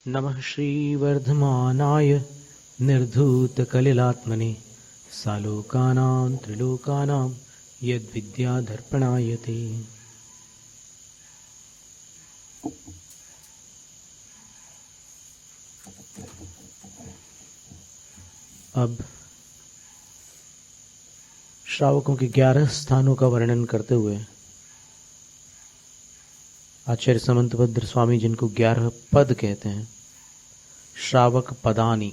नमः श्रीवर्धमानाय निर्धूतकलिलात्मने सालोकानां त्रिलोकानां यद्विद्याधर्पणाय ते। अब श्रावकों के 11 स्थानों का वर्णन करते हुए आचार्य समंतभद्र स्वामी जिनको 11 पद कहते हैं, श्रावक पदानी,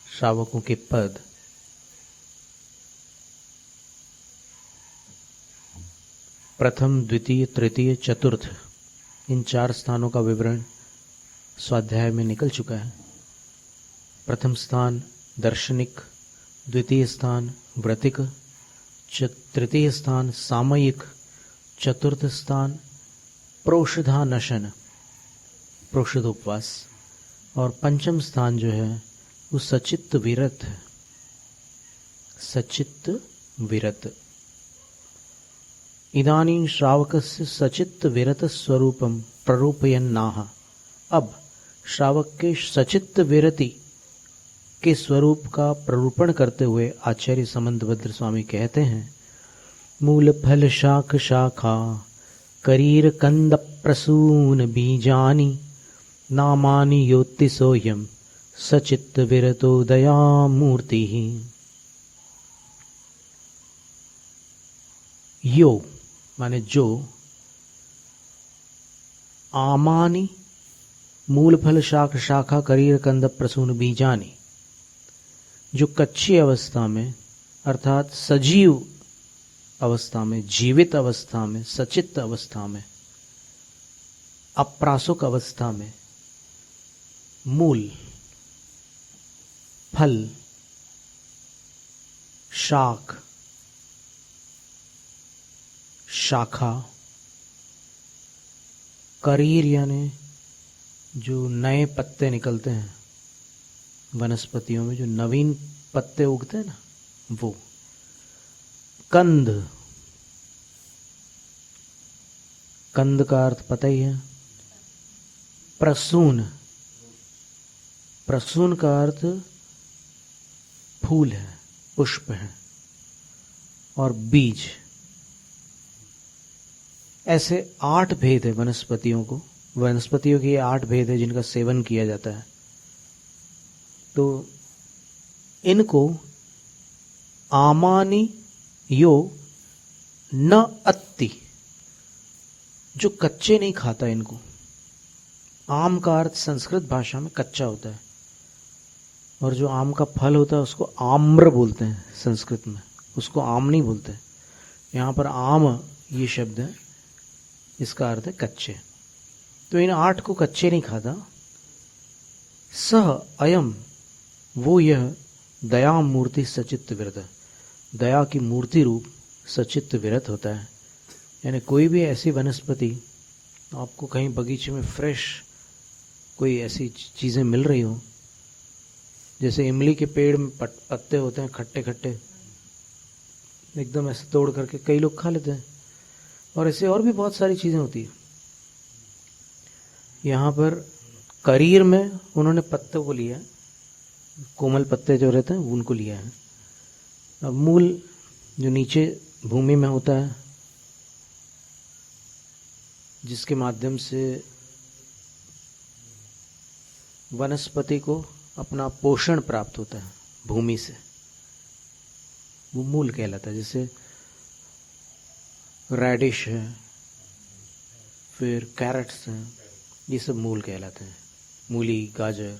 श्रावकों के पद, प्रथम द्वितीय तृतीय चतुर्थ, इन 4 स्थानों का विवरण स्वाध्याय में निकल चुका है। प्रथम स्थान दर्शनिक, द्वितीय स्थान व्रतिक, तृतीय स्थान सामयिक, चतुर्थ स्थान प्रोषधानशन, प्रोषधोपवास, और पंचम स्थान जो है वो सचित्त विरत है, सचित्त विरत। इदानीं श्रावकस्य सचित्त विरत स्वरूपम प्ररूपयन्नाह। अब श्रावक के सचित्त विरति के स्वरूप का प्ररूपण करते हुए आचार्य समंतभद्र स्वामी कहते हैं, मूल फल शाख शाखा करीर कंद प्रसून बीजानि नामानि योति सोयम सचित्त विरतो दया मूर्ति। यो माने जो, आमानि मूल फल शाख शाखा करीर कंद प्रसून बीजानि, जो कच्ची अवस्था में अर्थात सजीव अवस्था में, जीवित अवस्था में, सचित्त अवस्था में, अप्रासुक अवस्था में मूल, फल, शाख, शाखा, करीर यानी जो नए पत्ते निकलते हैं वनस्पतियों में, जो नवीन पत्ते उगते हैं ना, वो, कंद, कंद का अर्थ पता ही है, प्रसून, प्रसून का अर्थ फूल है, पुष्प है, और बीज। ऐसे 8 भेद है वनस्पतियों को, वनस्पतियों के 8 भेद है जिनका सेवन किया जाता है। तो इनको आमानि यो न अत्ति, जो कच्चे नहीं खाता इनको। आम का अर्थ संस्कृत भाषा में कच्चा होता है, और जो आम का फल होता है उसको आम्र बोलते हैं संस्कृत में, उसको आम नहीं बोलते। यहाँ पर आम ये शब्द है, इसका अर्थ है कच्चे। तो इन 8 को कच्चे नहीं खाता। सह अयम, वो यह दया मूर्ति सचित्त विरत, दया की मूर्ति रूप सचित्त विरत होता है। यानी कोई भी ऐसी वनस्पति आपको कहीं बगीचे में फ्रेश कोई ऐसी चीज़ें मिल रही हो, जैसे इमली के पेड़ में पत्ते होते हैं खट्टे खट्टे, एकदम ऐसे तोड़ करके कई लोग खा लेते हैं, और ऐसे और भी बहुत सारी चीज़ें होती है। यहाँ पर करीर में उन्होंने पत्तों को लिया, कोमल पत्ते जो रहते हैं उनको लिया है। अब मूल जो नीचे भूमि में होता है, जिसके माध्यम से वनस्पति को अपना पोषण प्राप्त होता है भूमि से, वो मूल कहलाता है। जैसे रेडिश है, फिर कैरेट्स हैं, ये सब मूल कहलाते हैं, मूली, गाजर।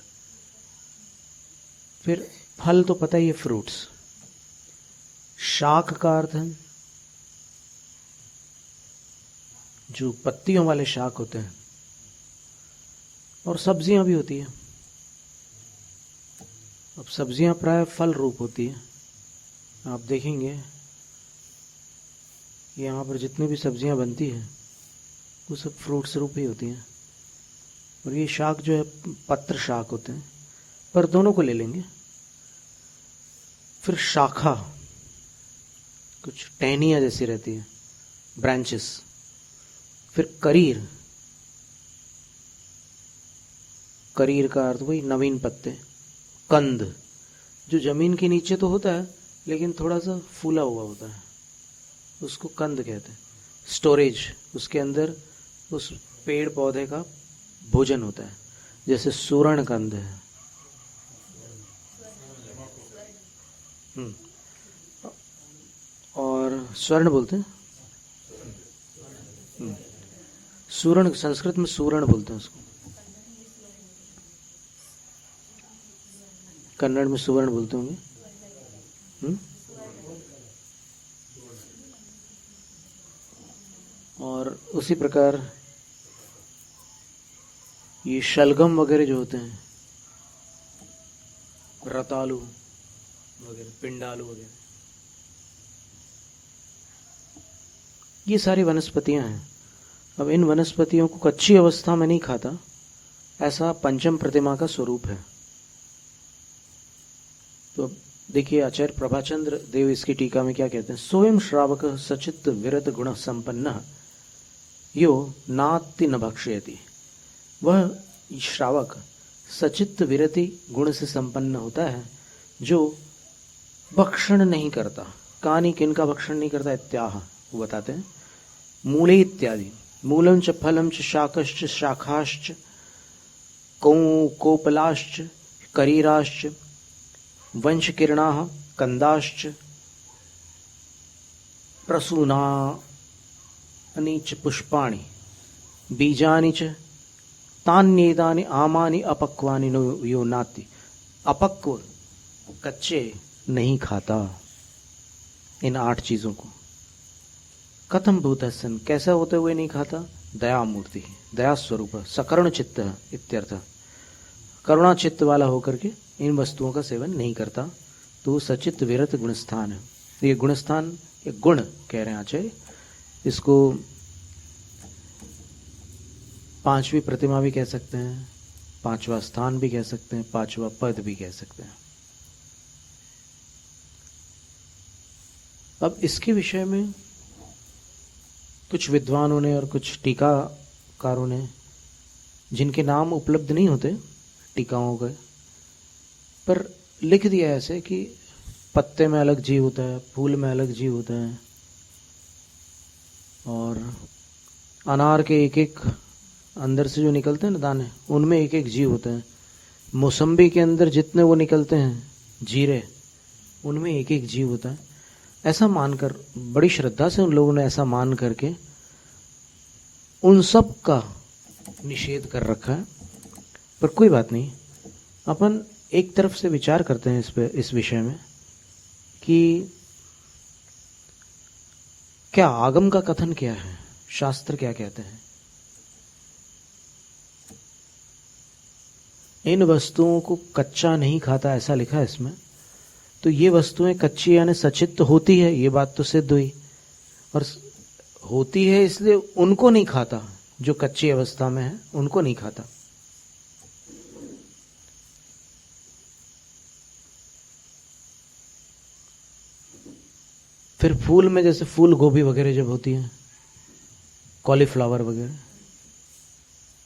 फिर फल तो पता ही है, फ्रूट्स। शाख का अर्थ है जो पत्तियों वाले शाख होते हैं, और सब्जियां भी होती हैं। अब सब्जियां प्राय फल रूप होती है। आप देखेंगे यहाँ पर जितनी भी सब्जियां बनती हैं वो सब फ्रूट्स रूप ही होती हैं, और ये शाख जो है पत्र शाख होते हैं, पर दोनों को ले लेंगे। फिर शाखा, कुछ टहनियाँ जैसी रहती है, ब्रांचेस। फिर करीर, करीर का अर्थ वही नवीन पत्ते। कंद जो जमीन के नीचे तो होता है लेकिन थोड़ा सा फूला हुआ होता है, उसको कंद कहते हैं। स्टोरेज, उसके अंदर उस पेड़ पौधे का भोजन होता है, जैसे सूरण कंद है। और स्वर्ण बोलते हैं। सूरण संस्कृत में सूरण बोलते हैं उसको, कन्नड़ में सुवर्ण बोलते होंगे। और उसी प्रकार ये शलगम वगैरह जो होते हैं, रतालू वगैरह, पिंडालू वगैरह, ये सारी वनस्पतियां हैं। अब इन वनस्पतियों को कच्ची अवस्था में नहीं खाता, ऐसा पंचम प्रतिमा का स्वरूप है। तो देखिए आचार्य प्रभाचंद्र देव इसकी टीका में क्या कहते हैं। स्वयं श्रावक सचित विरत गुण संपन्न यो नाति न भक्षयति। वह श्रावक सचित विरति गुण से संपन्न होता है जो भक्षण नहीं करता। कहानी किनका भक्षण नहीं करता इत्याह, वो बताते हैं। मूले इत्यादि, मूलम च फलम च शाकश्च शाखाश्च कोपलाश्च करीराश्च वंश किरणाः कंदाश्च प्रसूनानि च पुष्पाणि बीजानि च तान्येतानि आमानि अपक्वानि नो यो नाति। अपक्व कच्चे नहीं खाता इन 8 चीजों को। कथम भूतस्सन, कैसा होते हुए नहीं खाता। दया मूर्ति, दया स्वरूप, सकरुण चित्त इत्यर्थ, करुणा चित्त वाला होकर के इन वस्तुओं का सेवन नहीं करता। तो सचित विरत गुणस्थान है। ये गुणस्थान, ये गुण कह रहे हैं आचार्य, इसको 5वीं प्रतिमा भी कह सकते हैं, 5वां स्थान भी कह सकते हैं, 5वां पद भी कह सकते हैं। अब इसके विषय में कुछ विद्वानों ने और कुछ टीकाकारों ने, जिनके नाम उपलब्ध नहीं होते टीकाओं के, पर लिख दिया ऐसे कि पत्ते में अलग जीव होता है, फूल में अलग जीव होता है, और अनार के एक एक अंदर से जो निकलते हैं ना दाने, उनमें एक एक जीव होता है। मौसम्बी के अंदर जितने वो निकलते हैं जीरे, उनमें एक एक जीव होता है। ऐसा मानकर, बड़ी श्रद्धा से उन लोगों ने ऐसा मान करके उन सब का निषेध कर रखा है। पर कोई बात नहीं, अपन एक तरफ से विचार करते हैं इस विषय में कि क्या आगम का कथन क्या है, शास्त्र क्या कहते हैं। इन वस्तुओं को कच्चा नहीं खाता ऐसा लिखा है इसमें, तो ये वस्तुएं कच्ची यानी सचित्त होती है, ये बात तो सिद्ध हुई। और होती है इसलिए उनको नहीं खाता, जो कच्ची अवस्था में है उनको नहीं खाता। फिर फूल में जैसे फूल गोभी वगैरह जब होती है, कॉलीफ्लावर वगैरह,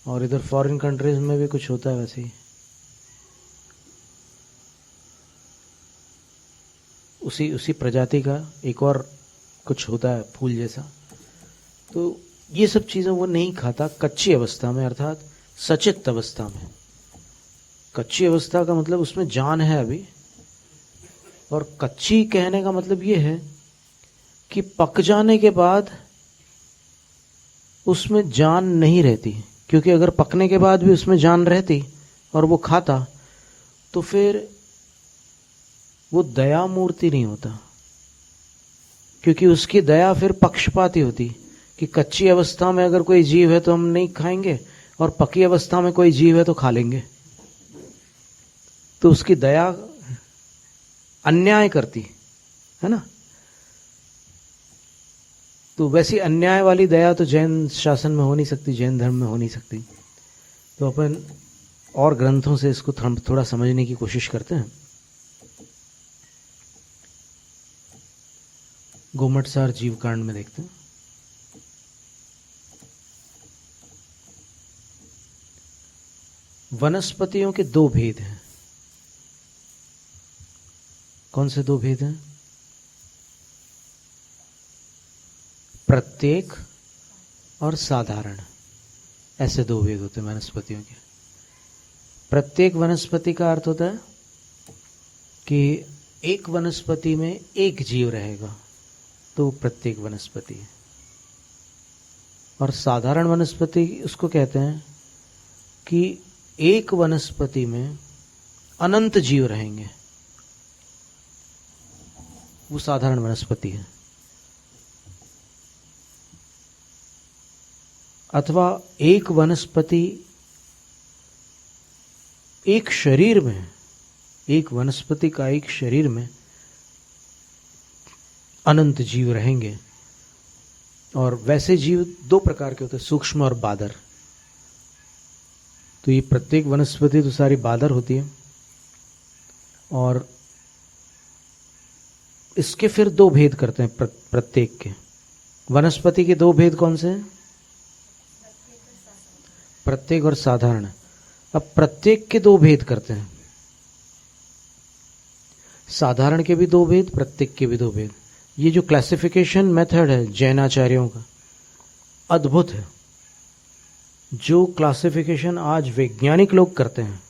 और इधर फॉरेन कंट्रीज में भी कुछ होता है वैसे ही, उसी प्रजाति का एक और कुछ होता है फूल जैसा। तो ये सब चीजें वो नहीं खाता कच्ची अवस्था में, अर्थात सचित्त अवस्था में। कच्ची अवस्था का मतलब उसमें जान है अभी, और कच्ची कहने का मतलब ये है कि पक जाने के बाद उसमें जान नहीं रहती। क्योंकि अगर पकने के बाद भी उसमें जान रहती और वो खाता, तो फिर वो दया मूर्ति नहीं होता। क्योंकि उसकी दया फिर पक्षपाती होती कि कच्ची अवस्था में अगर कोई जीव है तो हम नहीं खाएंगे, और पकी अवस्था में कोई जीव है तो खा लेंगे। तो उसकी दया अन्याय करती है ना। तो वैसी अन्याय वाली दया तो जैन शासन में हो नहीं सकती, जैन धर्म में हो नहीं सकती। तो अपन और ग्रंथों से इसको थोड़ा समझने की कोशिश करते हैं। गोमटसार जीवकांड में देखते हैं। वनस्पतियों के दो भेद हैं। कौन से दो भेद हैं? प्रत्येक और साधारण, ऐसे दो भेद होते हैं वनस्पतियों के। प्रत्येक वनस्पति का अर्थ होता है कि एक वनस्पति में एक जीव रहेगा, तो प्रत्येक वनस्पति है। और साधारण वनस्पति उसको कहते हैं कि एक वनस्पति में अनंत जीव रहेंगे, वो साधारण वनस्पति है। अथवा एक वनस्पति, एक शरीर में, एक वनस्पति का एक शरीर में अनंत जीव रहेंगे। और वैसे जीव दो प्रकार के होते हैं, सूक्ष्म और बादर। तो ये प्रत्येक वनस्पति तो सारी बादर होती है। और इसके फिर दो भेद करते हैं प्रत्येक के। वनस्पति के दो भेद कौन से हैं? प्रत्येक और साधारण। अब प्रत्येक के दो भेद करते हैं, साधारण के भी दो भेद, प्रत्येक के भी दो भेद। ये जो क्लासिफिकेशन मेथड है जैनाचार्यों का, अद्भुत है। जो क्लासिफिकेशन आज वैज्ञानिक लोग करते हैं,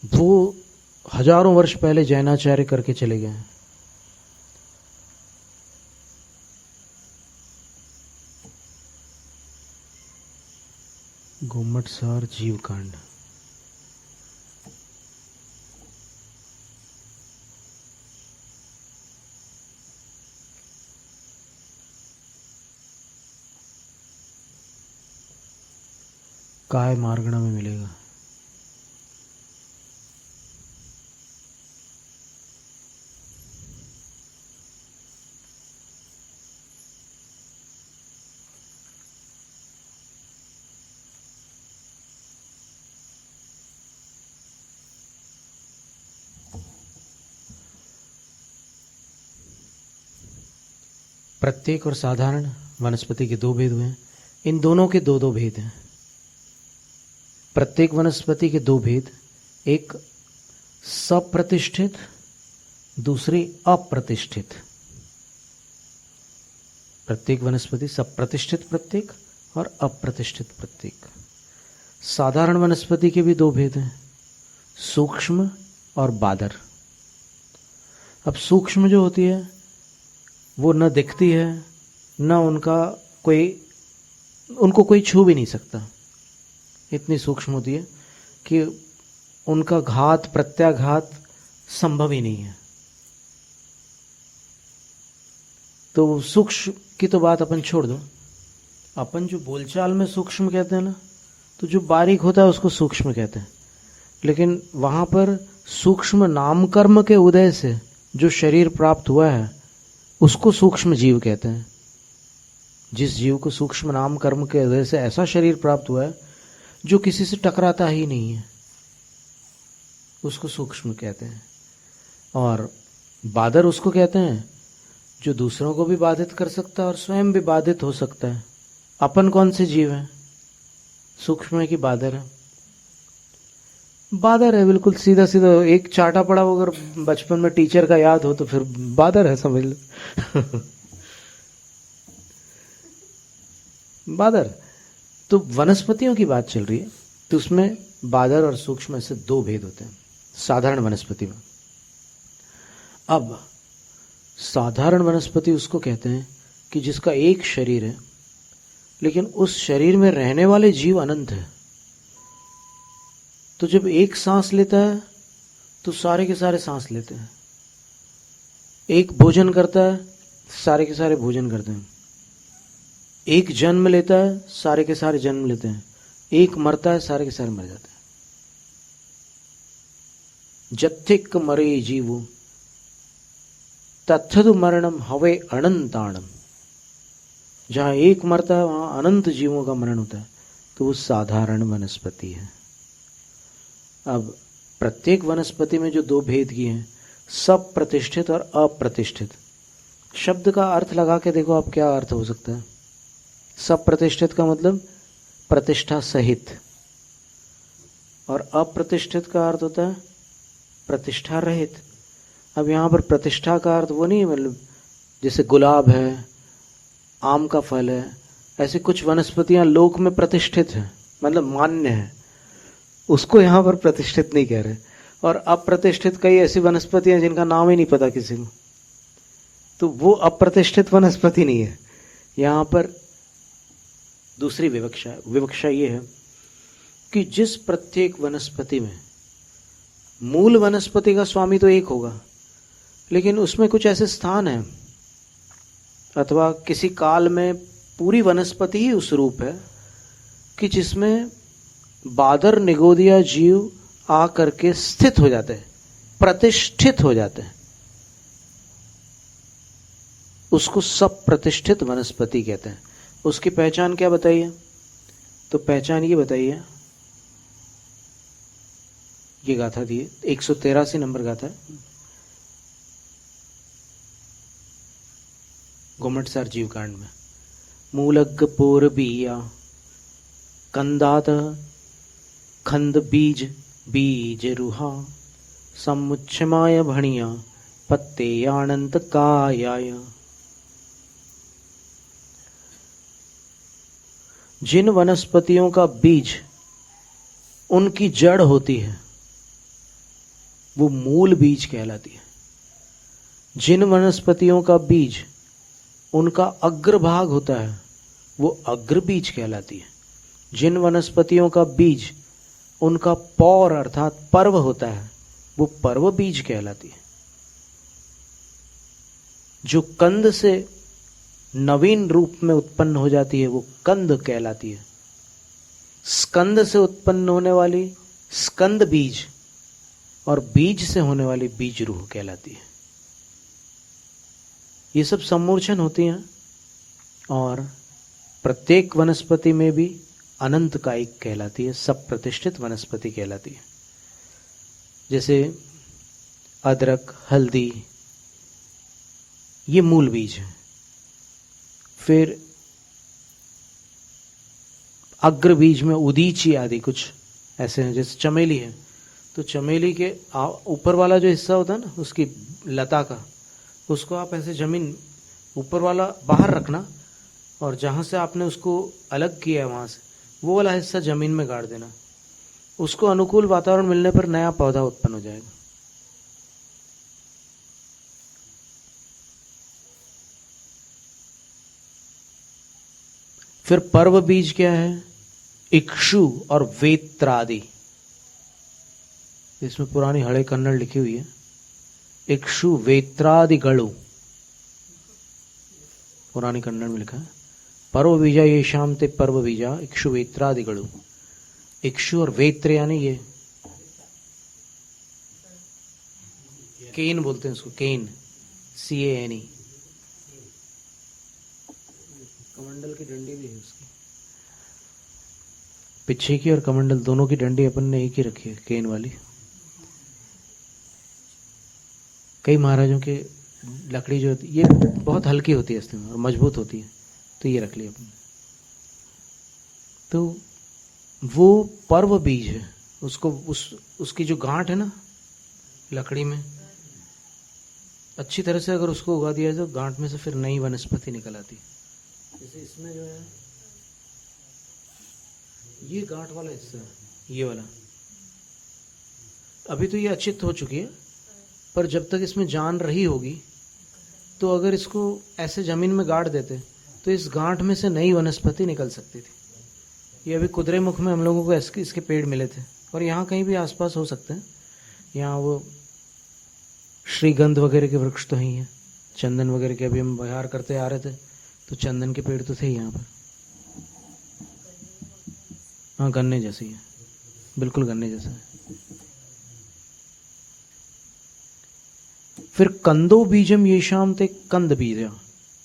वो हजारों वर्ष पहले जैनाचार्य करके चले गए हैं। गोमटसार जीवकांड। काय मार्गणा में मिलेगा। प्रत्येक और साधारण वनस्पति के दो भेद हुए हैं। इन दोनों के दो दो भेद हैं। प्रत्येक वनस्पति के दो भेद, एक सप्रतिष्ठित, दूसरी अप्रतिष्ठित। प्रत्येक वनस्पति सप्रतिष्ठित प्रत्येक और अप्रतिष्ठित प्रत्येक। साधारण वनस्पति के भी दो भेद हैं, सूक्ष्म और बादर। अब सूक्ष्म जो होती है वो न दिखती है, न उनको कोई छू भी नहीं सकता। इतनी सूक्ष्म होती है कि उनका घात, प्रत्याघात संभव ही नहीं है। तो सूक्ष्म की तो बात अपन छोड़ दो। अपन जो बोलचाल में सूक्ष्म कहते हैं ना, तो जो बारीक होता है उसको सूक्ष्म कहते हैं। लेकिन वहां पर सूक्ष्म नामकर्म के उदय से जो शरीर प्राप्त हुआ है उसको सूक्ष्म जीव कहते हैं। जिस जीव को सूक्ष्म नाम कर्म के वजह से ऐसा शरीर प्राप्त हुआ है जो किसी से टकराता ही नहीं है, उसको सूक्ष्म कहते हैं। और बादर उसको कहते हैं जो दूसरों को भी बाधित कर सकता है और स्वयं भी बाधित हो सकता है। अपन कौन से जीव हैं? सूक्ष्म है कि बादर है? बादर है, बिल्कुल सीधा सीधा। एक चाटा पड़ा हो अगर बचपन में टीचर का याद हो तो फिर बादर है, समझ लो। बादर। तो वनस्पतियों की बात चल रही है, तो उसमें बादर और सूक्ष्म ऐसे दो भेद होते हैं साधारण वनस्पति में। अब साधारण वनस्पति उसको कहते हैं कि जिसका एक शरीर है, लेकिन उस शरीर में रहने वाले जीव अनंत है। तो जब एक सांस लेता है तो सारे के सारे सांस लेते हैं। एक भोजन करता है, सारे के सारे भोजन करते हैं। एक जन्म लेता है, सारे के सारे जन्म लेते हैं। एक मरता है, सारे के सारे मर जाते हैं। जत्थिक मरे जीवो तत्थदु मरणम हवे अनंताणम। जहां एक मरता है वहां अनंत जीवों का मरण होता है। तो वो साधारण वनस्पति है। अब प्रत्येक वनस्पति में जो दो भेद किए हैं, सब प्रतिष्ठित और अप्रतिष्ठित। शब्द का अर्थ लगा के देखो आप, क्या अर्थ हो सकता है? सप्रतिष्ठित का मतलब प्रतिष्ठा सहित, और अप्रतिष्ठित का अर्थ होता है प्रतिष्ठा रहित। अब यहाँ पर प्रतिष्ठा का अर्थ वो नहीं, मतलब जैसे गुलाब है, आम का फल है, ऐसे कुछ वनस्पतियां लोक में प्रतिष्ठित हैं, मतलब मान्य है, उसको यहाँ पर प्रतिष्ठित नहीं कह रहे। और अप्रतिष्ठित कई ऐसी वनस्पतियां जिनका नाम ही नहीं पता किसी को, तो वो अप्रतिष्ठित वनस्पति नहीं है। यहाँ पर दूसरी विवक्षा है। विवक्षा ये है कि जिस प्रत्येक वनस्पति में मूल वनस्पति का स्वामी तो एक होगा, लेकिन उसमें कुछ ऐसे स्थान हैं अथवा किसी काल में पूरी वनस्पति ही उस रूप है कि जिसमें बादर निगोदिया जीव आ करके स्थित हो जाते हैं, प्रतिष्ठित हो जाते हैं। उसको सब प्रतिष्ठित वनस्पति कहते हैं। उसकी पहचान क्या बताइए? तो पहचान ये बताइए, ये गाथा दी 183 नंबर गाथा है, घुमटसार जीव कांड में। मूलग पोर बिया कंदात खंद बीज बीज रुहा समुच्छमाय भणिया पत्ते अनंत कायाय। जिन वनस्पतियों का बीज उनकी जड़ होती है वो मूल बीज कहलाती है। जिन वनस्पतियों का बीज उनका अग्रभाग होता है वो अग्र बीज कहलाती है। जिन वनस्पतियों का बीज उनका पौर अर्थात पर्व होता है वो पर्व बीज कहलाती है। जो कंद से नवीन रूप में उत्पन्न हो जाती है वो कंद कहलाती है। स्कंद से उत्पन्न होने वाली स्कंद बीज और बीज से होने वाली बीज रूह कहलाती है। ये सब सम्मूर्छन होती हैं और प्रत्येक वनस्पति में भी अनंत कायिक कहलाती है, सब प्रतिष्ठित वनस्पति कहलाती है। जैसे अदरक, हल्दी, ये मूल बीज है। फिर अग्र बीज में उदीची आदि कुछ ऐसे हैं, जैसे चमेली है, तो चमेली के ऊपर वाला जो हिस्सा होता है ना उसकी लता का, उसको आप ऐसे जमीन ऊपर वाला बाहर रखना और जहाँ से आपने उसको अलग किया है वहाँ से वो वाला हिस्सा जमीन में गाड़ देना। उसको अनुकूल वातावरण मिलने पर नया पौधा उत्पन्न हो जाएगा। फिर पर्व बीज क्या है? इक्षु और वेत्रादि। इसमें पुरानी हड़े कन्नड़ लिखी हुई है, इक्षु वेत्रादि गणु, पुरानी कन्नड़ में लिखा है। पर्व बीजा ये शाम ते पर्व बीजा इक्षु वेत्रादि गणु। इक्षु और वेत्र यानी ये केन बोलते हैं उसको, केन, CANE। कमंडल की डंडी भी है उसकी, पीछे की और कमंडल दोनों की डंडी अपन ने एक ही रखी है, केन वाली। कई महाराजों के लकड़ी जो होती है ये बहुत हल्की होती है इसमें और मजबूत होती है, तो ये रख लिया अपन। तो वो पर्व बीज है, उसको उसकी जो गांठ है ना लकड़ी में, अच्छी तरह से अगर उसको उगा दिया जाए तो गांठ में से फिर नई वनस्पति निकल आती। जैसे इसमें जो है ये गांठ वाला हिस्सा है, ये वाला, अभी तो ये अचित हो चुकी है, पर जब तक इसमें जान रही होगी तो अगर इसको ऐसे जमीन में गाड़ देते तो इस गांठ में से नई वनस्पति निकल सकती थी। ये अभी कुदरे मुख में हम लोगों को इसके पेड़ मिले थे, और यहाँ कहीं भी आसपास हो सकते हैं। यहाँ वो श्रीगंध वगैरह के वृक्ष तो ही हैं, चंदन वगैरह के, अभी हम विहार करते आ रहे थे तो चंदन के पेड़ तो थे ही यहाँ पर। हाँ, गन्ने जैसे ही है, बिल्कुल गन्ने जैसा है। फिर कंदो बीजम येषाम ते कंद बीज,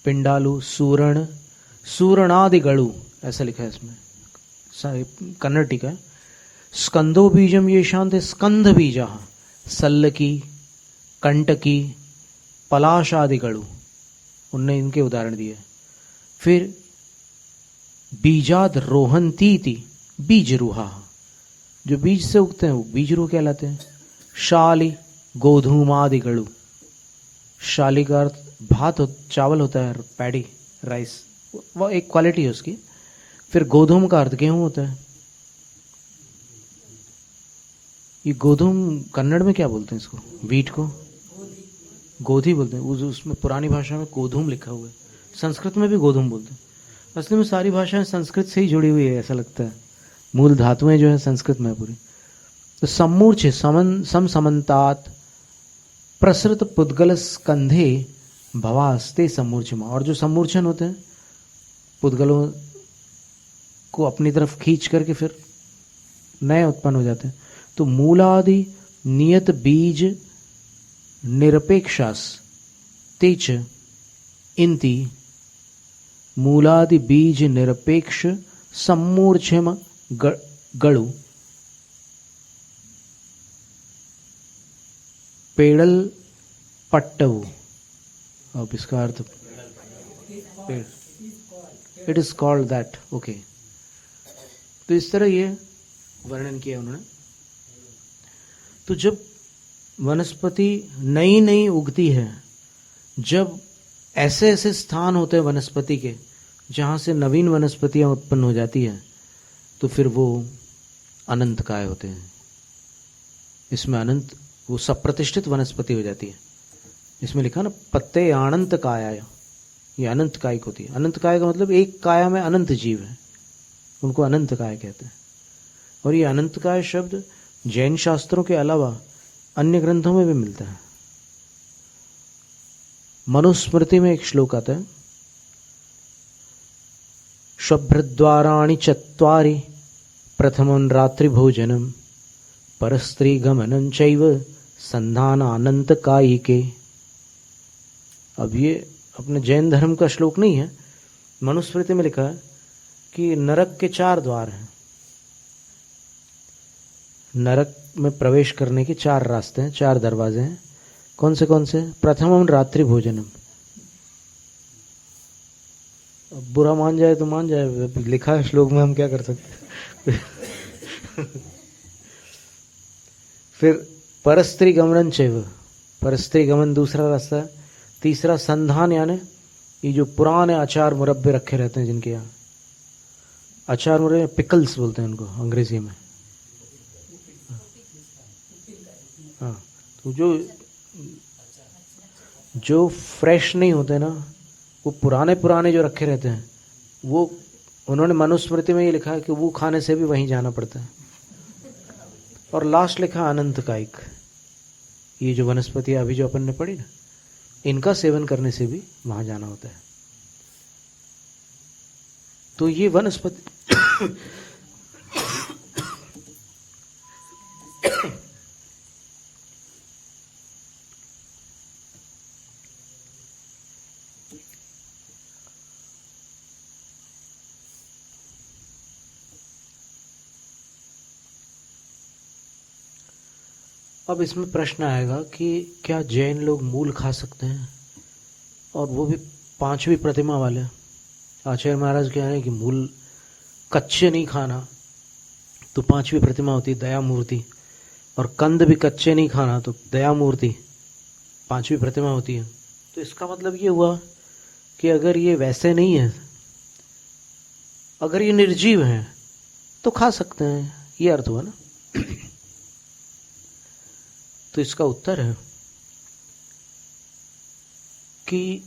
पिंडालु सूरण सूरणादि गणु, ऐसा लिखा है इसमें कन्नड़ टीका है। स्कंदो बीजम येषाम ते स्कंध बीजा सल्लकी कंटकी पलाश आदि गणु, उनने इनके उदाहरण दिए। फिर बीजाद रोहंती बीज रूहा, जो बीज से उगते हैं वो बीज रूह कहलाते हैं। शाली गोधूमादि गणु, शाली का अर्थ भात चावल होता है, पैडी राइस, वो एक क्वालिटी है उसकी। फिर गोधूम का अर्थ गेहूं होता है। ये गोधूम कन्नड़ में क्या बोलते हैं इसको, वीट को गोधी बोलते हैं। उसमें पुरानी भाषा में गोधूम लिखा हुआ है, संस्कृत में भी गोधूम बोलते हैं। असली में सारी भाषाएं संस्कृत से ही जुड़ी हुई है ऐसा लगता है, मूल धातुएं जो है संस्कृत में पूरी। तो सम्मूर्छ समसमन्तात प्रसृत पुद्गल स्कंधे भवास्ते सम्मूर्छमा, और जो सम्मूर्छन होते हैं पुद्गलों को अपनी तरफ खींच करके फिर नए उत्पन्न हो जाते हैं। तो मूलादि नियत बीज निरपेक्षास तेच इंति मूलादि बीज निरपेक्ष सम्मूर्छम गणु पेड़ल पट्टव। अब इसका earth it is called that, okay. तो इस तरह ये वर्णन किया उन्होंने। तो जब वनस्पति नई नई उगती है, जब ऐसे ऐसे स्थान होते हैं वनस्पति के जहां से नवीन वनस्पतियां उत्पन्न हो जाती है, तो फिर वो अनंत काय होते हैं। इसमें अनंत, वो सप्रतिष्ठित वनस्पति हो जाती है। इसमें लिखा ना पत्ते अनंत काया, ये अनंत कायिक होती है। अनंत काय का मतलब एक काया में अनंत जीव है, उनको अनंत काय कहते हैं। और ये अनंत काय शब्द जैन शास्त्रों के अलावा अन्य ग्रंथों में भी मिलता है। मनुस्मृति में एक श्लोक आता है, शुभ्रद्वाराणि चत्वारि प्रथमं रात्रि भोजनम परस्त्री गमनं चैव संधान अनंत कायिके। अब ये अपने जैन धर्म का श्लोक नहीं है, मनुस्मृति में लिखा है कि नरक के 4 द्वार हैं। नरक में प्रवेश करने के 4 रास्ते हैं, 4 दरवाजे हैं। कौन से? प्रथमम रात्रि भोजनम। अब बुरा मान जाए तो मान जाए, लिखा है श्लोक में, हम क्या कर सकते हैं। फिर परस्त्री गमन चैव, परस्त्री गमन दूसरा रास्ता है। तीसरा संधान, यानी ये जो पुराने अचार मुरब्बे रखे रहते हैं जिनके यहाँ, अचार मुरब्बे पिकल्स बोलते हैं उनको अंग्रेजी में। हाँ, तो जो फ्रेश नहीं होते ना, वो पुराने जो रखे रहते हैं, वो उन्होंने मनुस्मृति में ये लिखा है कि वो खाने से भी वहीं जाना पड़ता है। और लास्ट लिखा अनंत कायिक, ये जो वनस्पतियां अभी जो अपन ने पढ़ी ना, इनका सेवन करने से भी वहां जाना होता है। तो ये वनस्पति अब इसमें प्रश्न आएगा कि क्या जैन लोग मूल खा सकते हैं, और वो भी 5वीं प्रतिमा वाले। आचार्य महाराज कह रहे हैं कि मूल कच्चे नहीं खाना, तो 5वीं प्रतिमा होती है दया मूर्ति, और कंद भी कच्चे नहीं खाना, तो दया मूर्ति 5वीं प्रतिमा होती है। तो इसका मतलब ये हुआ कि अगर ये वैसे नहीं है, अगर ये निर्जीव हैं तो खा सकते हैं, ये अर्थ हुआ ना। तो इसका उत्तर है कि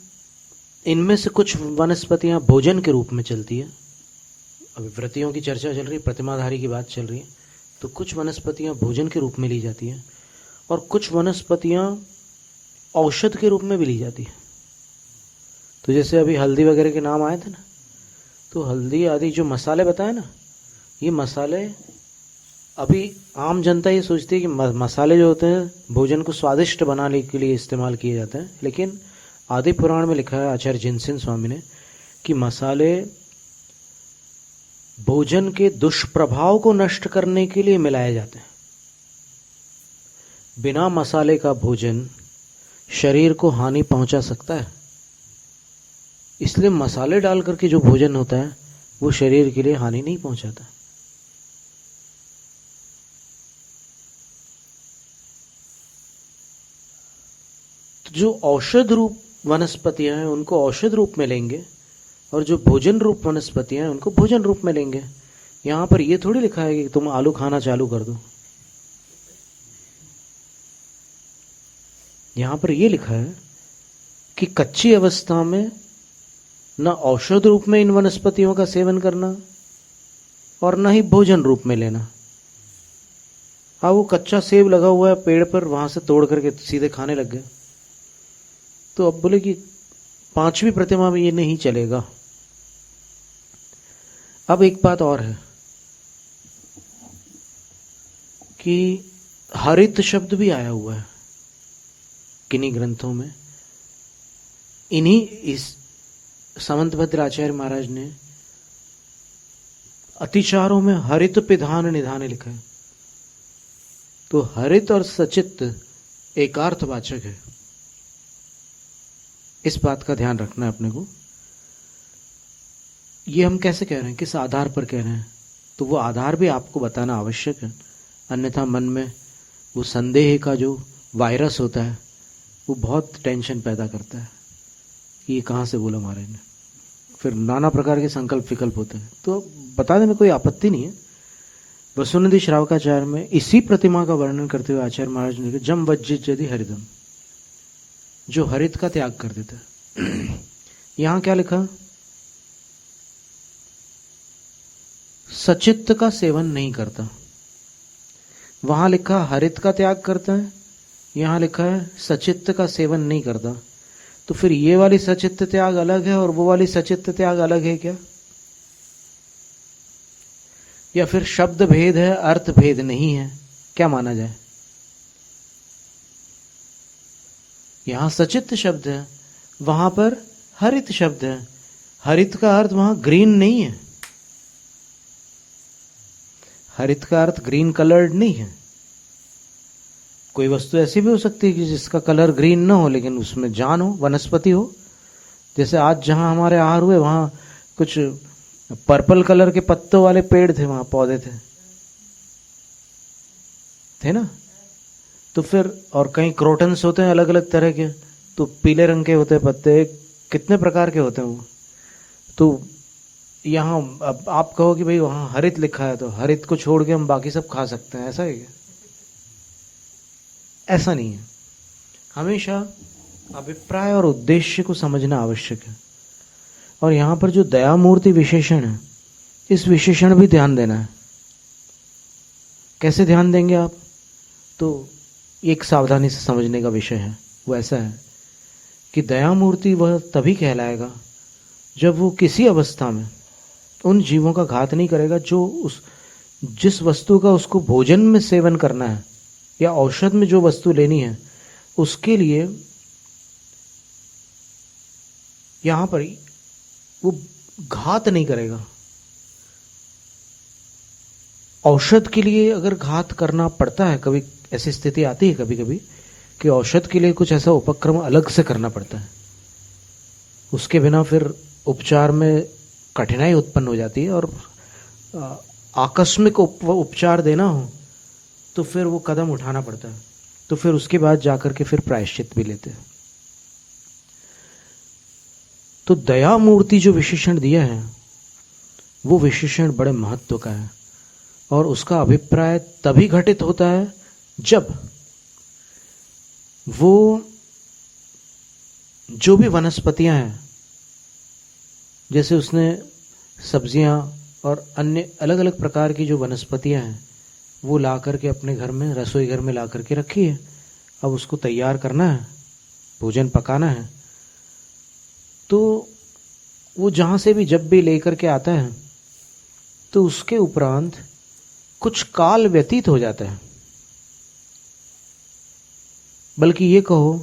इनमें से कुछ वनस्पतियां भोजन के रूप में चलती है। अभी व्रतियों की चर्चा चल रही है, प्रतिमाधारी की बात चल रही है, तो कुछ वनस्पतियां भोजन के रूप में ली जाती हैं, और कुछ वनस्पतियां औषध के रूप में भी ली जाती है। तो जैसे अभी हल्दी वगैरह के नाम आए थे ना, तो हल्दी आदि जो मसाले बताए ना, ये मसाले अभी आम जनता ये सोचती है कि मसाले जो होते हैं भोजन को स्वादिष्ट बनाने के लिए इस्तेमाल किए जाते हैं, लेकिन आदि पुराण में लिखा है आचार्य जिनसेन स्वामी ने कि मसाले भोजन के दुष्प्रभाव को नष्ट करने के लिए मिलाए जाते हैं। बिना मसाले का भोजन शरीर को हानि पहुंचा सकता है, इसलिए मसाले डाल करके जो भोजन होता है वो शरीर के लिए हानि नहीं पहुंचाता। तो जो औषध रूप वनस्पतियां हैं उनको औषध रूप में लेंगे, और जो भोजन रूप वनस्पतियां हैं उनको भोजन रूप में लेंगे। यहां पर यह थोड़ी लिखा है कि तुम आलू खाना चालू कर दो। यहां पर यह लिखा है कि कच्ची अवस्था में न औषध रूप में इन वनस्पतियों का सेवन करना और न ही भोजन रूप में लेना। हाँ, वो कच्चा सेब लगा हुआ है पेड़ पर, वहां से तोड़ करके सीधे खाने लग गए, तो अब बोले कि पांचवी प्रतिमा में ये नहीं चलेगा। अब एक बात और है कि हरित शब्द भी आया हुआ है किन्हीं ग्रंथों में। इन्हीं इस समंतभद्र आचार्य महाराज ने अतिचारों में हरित पिधान निधान लिखा है। तो हरित और सचित एकार्थवाचक है, इस बात का ध्यान रखना है अपने को। ये हम कैसे कह रहे हैं, किस आधार पर कह रहे हैं, तो वो आधार भी आपको बताना आवश्यक है, अन्यथा मन में वो संदेह का जो वायरस होता है वो बहुत टेंशन पैदा करता है कि ये कहाँ से बोला महाराज ने, फिर नाना प्रकार के संकल्प विकल्प होते हैं। तो बताने में कोई आपत्ति नहीं है। वसुनिधि श्रावकाचार्य में इसी प्रतिमा का वर्णन करते हुए आचार्य महाराज ने कहा, जम वज्जित यदि हरिदम, जो हरित का त्याग कर देता है। यहां क्या लिखा, सचित्त का सेवन नहीं करता। वहां लिखा हरित का त्याग करता है, यहां लिखा है सचित्त का सेवन नहीं करता। तो फिर ये वाली सचित्त त्याग अलग है और वो वाली सचित्त त्याग अलग है क्या? या फिर शब्द भेद है, अर्थ भेद नहीं है, क्या माना जाए? यहां सचित्त शब्द है, वहां पर हरित शब्द है। हरित का अर्थ वहां ग्रीन नहीं है, हरित का अर्थ ग्रीन कलर्ड नहीं है। कोई वस्तु ऐसी भी हो सकती है कि जिसका कलर ग्रीन ना हो लेकिन उसमें जान हो, वनस्पति हो। जैसे आज जहां हमारे आहार हुए वहां कुछ पर्पल कलर के पत्तों वाले पेड़ थे, वहां पौधे थे ना। तो फिर और कहीं क्रोटन्स होते हैं अलग अलग तरह के, तो पीले रंग के होते हैं पत्ते, कितने प्रकार के होते हैं वो। तो यहाँ अब आप कहो कि भाई वहां हरित लिखा है तो हरित को छोड़ के हम बाकी सब खा सकते हैं, ऐसा है क्या? ऐसा नहीं है। हमेशा अभिप्राय और उद्देश्य को समझना आवश्यक है। और यहां पर जो दया मूर्ति विशेषण है, इस विशेषण भी ध्यान देना है। कैसे ध्यान देंगे आप? तो एक सावधानी से समझने का विषय है। वो ऐसा है कि दया मूर्ति वह तभी कहलाएगा जब वो किसी अवस्था में उन जीवों का घात नहीं करेगा जो जिस वस्तु का उसको भोजन में सेवन करना है या औषध में जो वस्तु लेनी है उसके लिए यहां पर वो घात नहीं करेगा। औषध के लिए अगर घात करना पड़ता है, कभी ऐसी स्थिति आती है कभी कभी कि औषध के लिए कुछ ऐसा उपक्रम अलग से करना पड़ता है, उसके बिना फिर उपचार में कठिनाई उत्पन्न हो जाती है। और आकस्मिक उपचार देना हो तो फिर वो कदम उठाना पड़ता है, तो फिर उसके बाद जाकर के फिर प्रायश्चित भी लेते हैं। तो दया मूर्ति जो विशेषण दिया है वो विशेषण बड़े महत्व का है, और उसका अभिप्राय तभी घटित होता है जब वो जो भी वनस्पतियां हैं, जैसे उसने सब्जियां और अन्य अलग अलग प्रकार की जो वनस्पतियां हैं वो ला करके अपने घर में, रसोई घर में ला करके रखी है। अब उसको तैयार करना है, भोजन पकाना है, तो वो जहां से भी जब भी लेकर के आता है तो उसके उपरांत कुछ काल व्यतीत हो जाता है। बल्कि ये कहो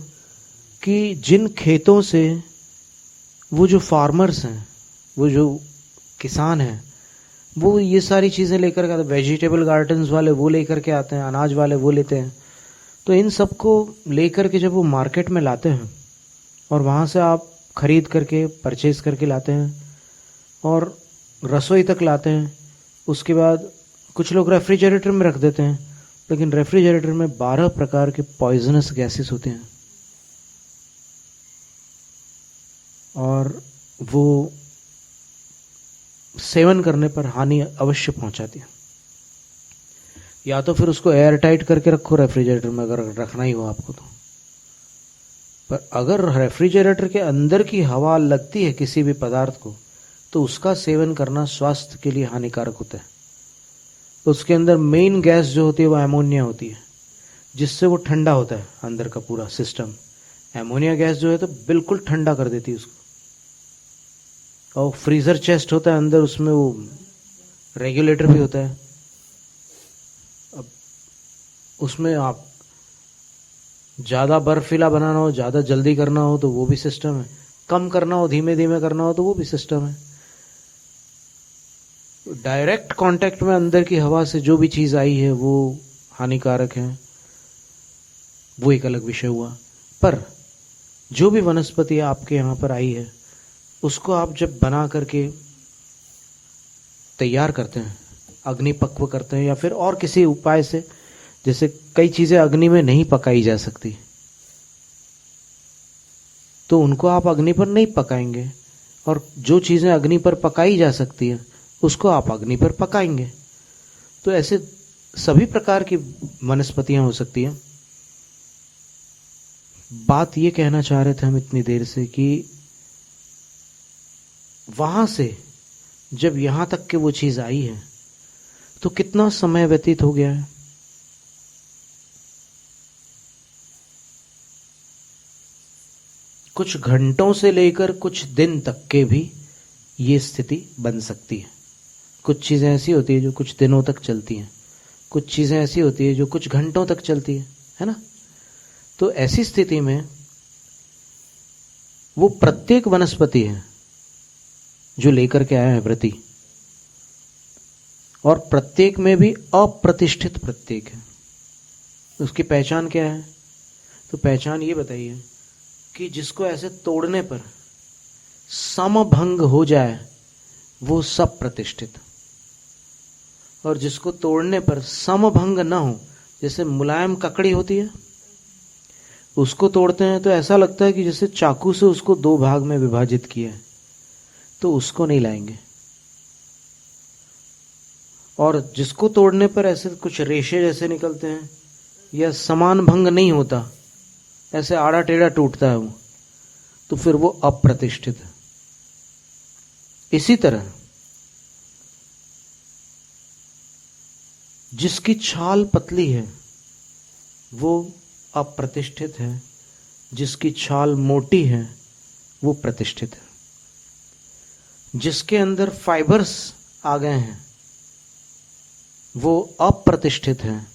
कि जिन खेतों से वो जो फार्मर्स हैं, वो जो किसान हैं, वो ये सारी चीज़ें लेकर के आते हैं, वेजिटेबल गार्डन्स वाले वो लेकर के आते हैं, अनाज वाले वो लेते हैं। तो इन सबको लेकर के जब वो मार्केट में लाते हैं और वहाँ से आप खरीद करके परचेज करके लाते हैं, और रसोई तक लाते हैं, उसके बाद कुछ लोग रेफ्रिजरेटर में रख देते हैं, लेकिन रेफ्रिजरेटर में 12 प्रकार के पॉइजनस गैसेस होते हैं और वो सेवन करने पर हानि अवश्य पहुंचाती है। या तो फिर उसको एयर टाइट करके रखो रेफ्रिजरेटर में, अगर रखना ही हो आपको तो। पर अगर रेफ्रिजरेटर के अंदर की हवा लगती है किसी भी पदार्थ को, तो उसका सेवन करना स्वास्थ्य के लिए हानिकारक होता है। उसके अंदर मेन गैस जो होती है वो एमोनिया होती है, जिससे वो ठंडा होता है अंदर का पूरा सिस्टम। एमोनिया गैस जो है तो बिल्कुल ठंडा कर देती है उसको। और फ्रीजर चेस्ट होता है अंदर, उसमें वो रेगुलेटर भी होता है। अब उसमें आप ज़्यादा बर्फीला बनाना हो, ज़्यादा जल्दी करना हो तो वो भी सिस्टम है, कम करना हो, धीमे धीमे करना हो तो वो भी सिस्टम है। डायरेक्ट कांटेक्ट में अंदर की हवा से जो भी चीज़ आई है वो हानिकारक है, वो एक अलग विषय हुआ। पर जो भी वनस्पति आपके यहाँ पर आई है, उसको आप जब बना करके तैयार करते हैं, अग्निपक्व करते हैं या फिर और किसी उपाय से, जैसे कई चीज़ें अग्नि में नहीं पकाई जा सकती, तो उनको आप अग्नि पर नहीं पकाएंगे, और जो चीज़ें अग्नि पर पकाई जा सकती हैं उसको आप अग्नि पर पकाएंगे। तो ऐसे सभी प्रकार की वनस्पतियां हो सकती हैं। बात ये कहना चाह रहे थे हम इतनी देर से कि वहां से जब यहां तक के वो चीज आई है तो कितना समय व्यतीत हो गया है। कुछ घंटों से लेकर कुछ दिन तक के भी ये स्थिति बन सकती है। कुछ चीजें ऐसी होती है जो कुछ दिनों तक चलती हैं, कुछ चीजें ऐसी होती है जो कुछ घंटों तक चलती है ना। तो ऐसी स्थिति में वो प्रत्येक वनस्पति है जो लेकर के आया है व्रती, और प्रत्येक में भी अप्रतिष्ठित प्रत्येक है। उसकी पहचान क्या है? तो पहचान ये बताइए कि जिसको ऐसे तोड़ने पर समभंग हो जाए वो सब प्रतिष्ठित, और जिसको तोड़ने पर समभंग ना हो, जैसे मुलायम ककड़ी होती है उसको तोड़ते हैं तो ऐसा लगता है कि जैसे चाकू से उसको 2 भाग में विभाजित किया है, तो उसको नहीं लाएंगे। और जिसको तोड़ने पर ऐसे कुछ रेशे जैसे निकलते हैं या समान भंग नहीं होता, ऐसे आड़ा टेढ़ा टूटता है वो, तो फिर वो अप्रतिष्ठित है। इसी तरह जिसकी छाल पतली है वो अप्रतिष्ठित है, जिसकी छाल मोटी है वो प्रतिष्ठित है। जिसके अंदर फाइबर्स आ गए हैं वो अप्रतिष्ठित है,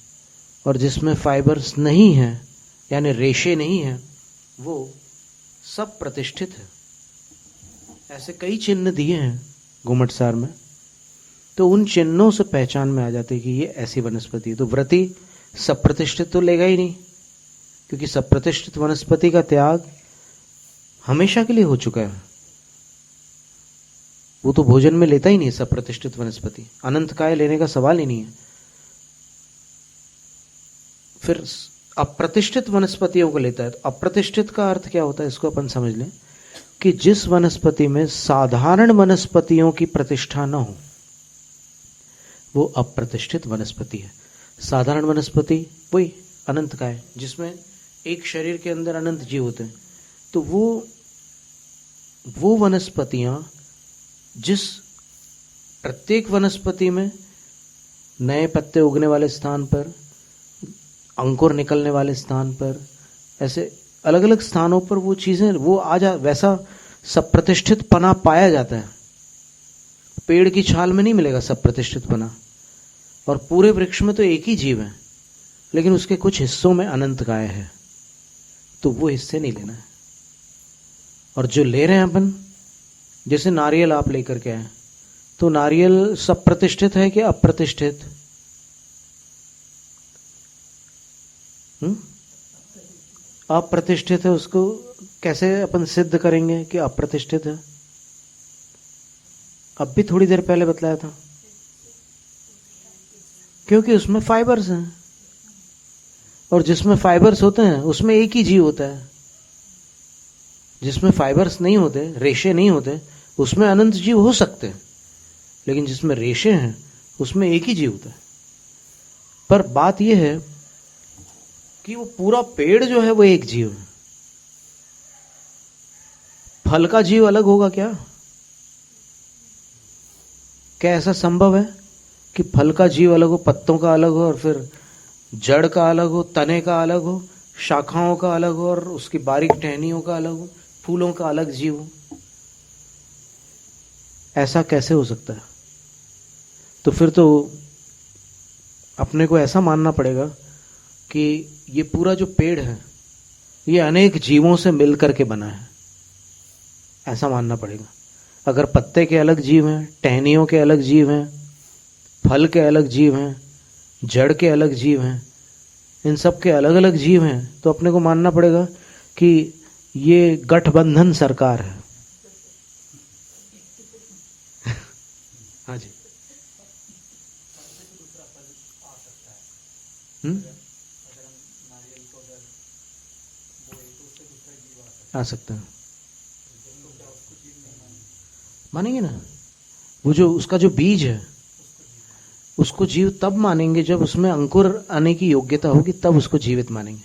और जिसमें फाइबर्स नहीं है यानी रेशे नहीं है वो सब प्रतिष्ठित है। ऐसे कई चिन्ह दिए हैं घुमटसार में, तो उन चिन्हों से पहचान में आ जाती है कि ये ऐसी वनस्पति है। तो व्रती सब प्रतिष्ठित तो लेगा ही नहीं, क्योंकि सब प्रतिष्ठित वनस्पति का त्याग हमेशा के लिए हो चुका है। वो तो भोजन में लेता ही नहीं सब प्रतिष्ठित वनस्पति, अनंत काय लेने का सवाल ही नहीं है। फिर अप्रतिष्ठित वनस्पतियों को लेता है। तो अप्रतिष्ठित का अर्थ क्या होता है, इसको अपन समझ लें कि जिस वनस्पति में साधारण वनस्पतियों की प्रतिष्ठा न हो वो अप्रतिष्ठित वनस्पति है। साधारण वनस्पति वही अनंत काय, जिसमें एक शरीर के अंदर अनंत जीव होते हैं। तो वो वनस्पतियां जिस प्रत्येक वनस्पति में नए पत्ते उगने वाले स्थान पर, अंकुर निकलने वाले स्थान पर, ऐसे अलग अलग स्थानों पर वो चीजें वो वैसा सब प्रतिष्ठित पना पाया जाता है। पेड़ की छाल में नहीं मिलेगा सब प्रतिष्ठित पना, और पूरे वृक्ष में तो एक ही जीव है लेकिन उसके कुछ हिस्सों में अनंत काय है, तो वो हिस्से नहीं लेना है। और जो ले रहे हैं अपन, जैसे नारियल आप लेकर के आए, तो नारियल सब प्रतिष्ठित है कि अप्रतिष्ठित? अप्रतिष्ठित है। उसको कैसे अपन सिद्ध करेंगे कि अप्रतिष्ठित है? अब भी थोड़ी देर पहले बतलाया था, क्योंकि उसमें फाइबर्स हैं, और जिसमें फाइबर्स होते हैं उसमें एक ही जीव होता है। जिसमें फाइबर्स नहीं होते, रेशे नहीं होते, उसमें अनंत जीव हो सकते हैं, लेकिन जिसमें रेशे हैं उसमें एक ही जीव होता है। पर बात यह है कि वो पूरा पेड़ जो है वो एक जीव है। फल का जीव अलग होगा क्या? क्या ऐसा संभव है कि फल का जीव अलग हो, पत्तों का अलग हो, और फिर जड़ का अलग हो, तने का अलग हो, शाखाओं का अलग हो, और उसकी बारीक टहनियों का अलग हो, फूलों का अलग जीव हो? ऐसा कैसे हो सकता है? तो फिर तो अपने को ऐसा मानना पड़ेगा कि ये पूरा जो पेड़ है ये अनेक जीवों से मिलकर के बना है, ऐसा मानना पड़ेगा। अगर पत्ते के अलग जीव हैं, टहनियों के अलग जीव हैं, फल के अलग जीव हैं, जड़ के अलग जीव हैं, इन सब के अलग अलग जीव हैं, तो अपने को मानना पड़ेगा कि ये गठबंधन सरकार है। हाँ जी। आ सकता है, मानेंगे ना। वो जो उसका जो बीज है उसको जीव तब मानेंगे जब उसमें अंकुर आने की योग्यता होगी, तब उसको जीवित मानेंगे।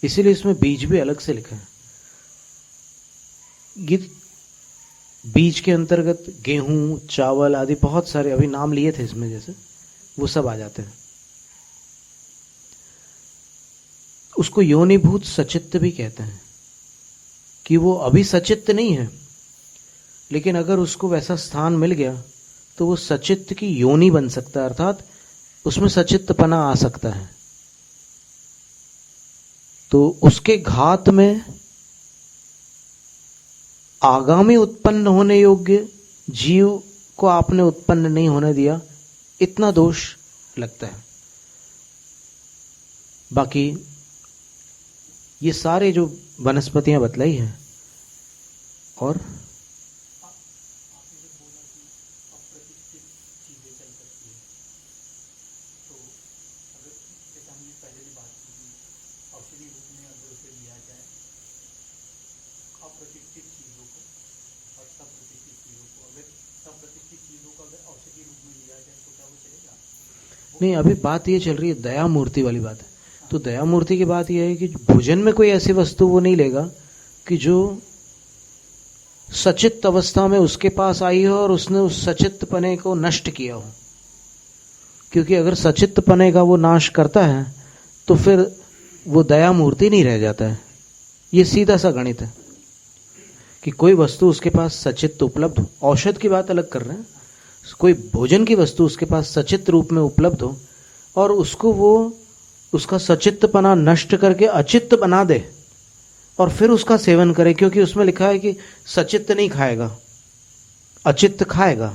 इसीलिए इसमें बीज भी अलग से लिखा है। ये बीज के अंतर्गत गेहूं, चावल आदि बहुत सारे अभी नाम लिए थे इसमें, जैसे वो सब आ जाते हैं। उसको योनिभूत सचित्त भी कहते हैं, कि वो अभी सचित्त नहीं है, लेकिन अगर उसको वैसा स्थान मिल गया तो वो सचित्त की योनि बन सकता है, अर्थात उसमें सचित्तपना आ सकता है। तो उसके घात में आगामी उत्पन्न होने योग्य जीव को आपने उत्पन्न नहीं होने दिया, इतना दोष लगता है। बाकी ये सारे जो वनस्पतियां बतलाई हैं, और नहीं, अभी बात ये चल रही है दया मूर्ति वाली बात है। तो दया मूर्ति की बात यह है कि भोजन में कोई ऐसी वस्तु वो नहीं लेगा कि जो सचित्त अवस्था में उसके पास आई हो और उसने उस सचित्तपने को नष्ट किया हो। क्योंकि अगर सचित्तपने का वो नाश करता है तो फिर वो दया मूर्ति नहीं रह जाता है। ये सीधा सा गणित है कि कोई वस्तु उसके पास सचित्त उपलब्ध हो, औषध की बात अलग कर रहे हैं, कोई भोजन की वस्तु उसके पास सचित्त रूप में उपलब्ध हो और उसको वो उसका सचित्तपना नष्ट करके अचित्त बना दे और फिर उसका सेवन करे, क्योंकि उसमें लिखा है कि सचित्त नहीं खाएगा, अचित्त खाएगा।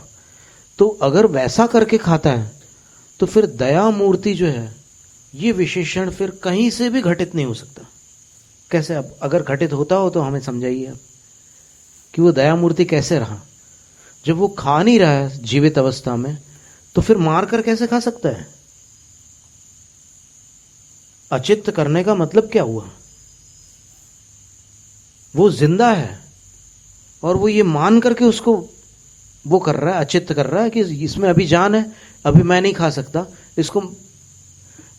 तो अगर वैसा करके खाता है तो फिर दया मूर्ति जो है ये विशेषण फिर कहीं से भी घटित नहीं हो सकता। कैसे? अब अगर घटित होता हो तो हमें समझाइए अब कि वो दया मूर्ति कैसे रहा। जब वो खा नहीं रहा है जीवित अवस्था में तो फिर मार कर कैसे खा सकता है? अचित्त करने का मतलब क्या हुआ? वो जिंदा है और वो ये मान करके उसको वो कर रहा है, अचित्त कर रहा है कि इसमें अभी जान है, अभी मैं नहीं खा सकता इसको।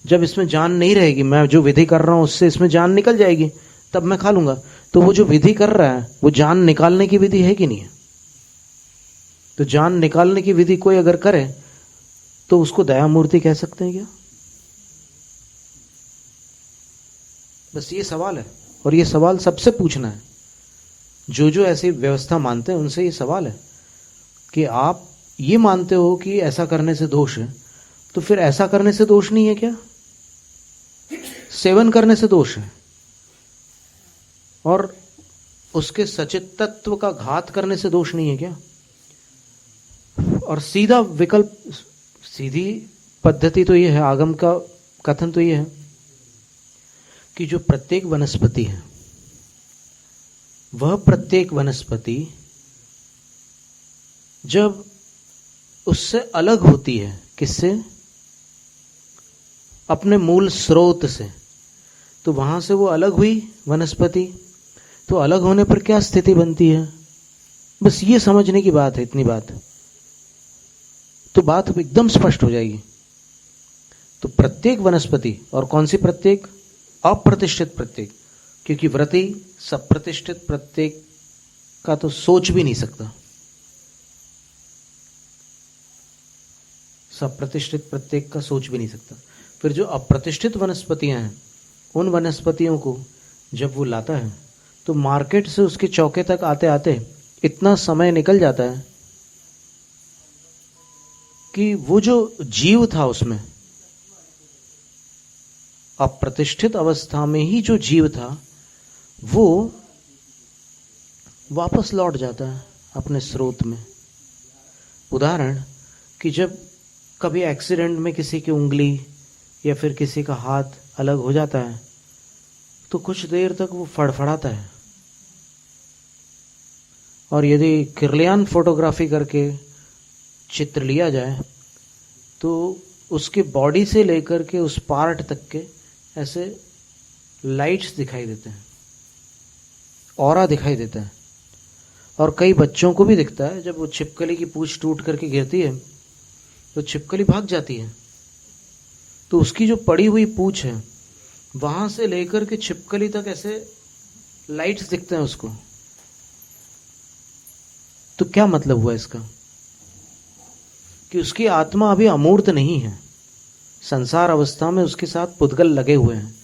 जब इसमें जान नहीं रहेगी, मैं जो विधि कर रहा हूं उससे इसमें जान निकल जाएगी, तब मैं खा लूंगा। तो वो जो विधि कर रहा है वो जान निकालने की विधि है कि नहीं है? तो जान निकालने की विधि कोई अगर करे तो उसको दया मूर्ति कह सकते हैं क्या? बस ये सवाल है, और ये सवाल सबसे पूछना है। जो जो ऐसी व्यवस्था मानते हैं उनसे ये सवाल है कि आप ये मानते हो कि ऐसा करने से दोष है, तो फिर ऐसा करने से दोष नहीं है क्या? सेवन करने से दोष है, और उसके सचित तत्व का घात करने से दोष नहीं है क्या? और सीधा विकल्प, सीधी पद्धति तो ये है, आगम का कथन तो ये है कि जो प्रत्येक वनस्पति है वह प्रत्येक वनस्पति जब उससे अलग होती है, किससे? अपने मूल स्रोत से, तो वहां से वो अलग हुई वनस्पति, तो अलग होने पर क्या स्थिति बनती है? बस ये समझने की बात है, इतनी बात, तो बात एकदम स्पष्ट हो जाएगी। तो प्रत्येक वनस्पति, और कौन सी प्रत्येक? अप्रतिष्ठित प्रत्येक, क्योंकि व्रती सप्रतिष्ठित प्रत्येक का तो सोच भी नहीं सकता। सप्रतिष्ठित प्रत्येक का सोच भी नहीं सकता। फिर जो अप्रतिष्ठित वनस्पतियां हैं, उन वनस्पतियों को जब वो लाता है तो मार्केट से उसके चौके तक आते आते इतना समय निकल जाता है कि वो जो जीव था उसमें, अप्रतिष्ठित अवस्था में ही जो जीव था, वो वापस लौट जाता है अपने स्रोत में। उदाहरण कि जब कभी एक्सीडेंट में किसी की उंगली या फिर किसी का हाथ अलग हो जाता है तो कुछ देर तक वो फड़फड़ाता है, और यदि किरलियान फोटोग्राफी करके चित्र लिया जाए तो उसके बॉडी से लेकर के उस पार्ट तक के ऐसे लाइट्स दिखाई देते हैं, ऑरा दिखाई देता है। और कई बच्चों को भी दिखता है, जब वो छिपकली की पूंछ टूट करके गिरती है तो छिपकली भाग जाती है, तो उसकी जो पड़ी हुई पूंछ है वहां से लेकर के छिपकली तक ऐसे लाइट्स दिखते हैं उसको। तो क्या मतलब हुआ इसका? कि उसकी आत्मा अभी अमूर्त नहीं है, संसार अवस्था में उसके साथ पुद्गल लगे हुए हैं।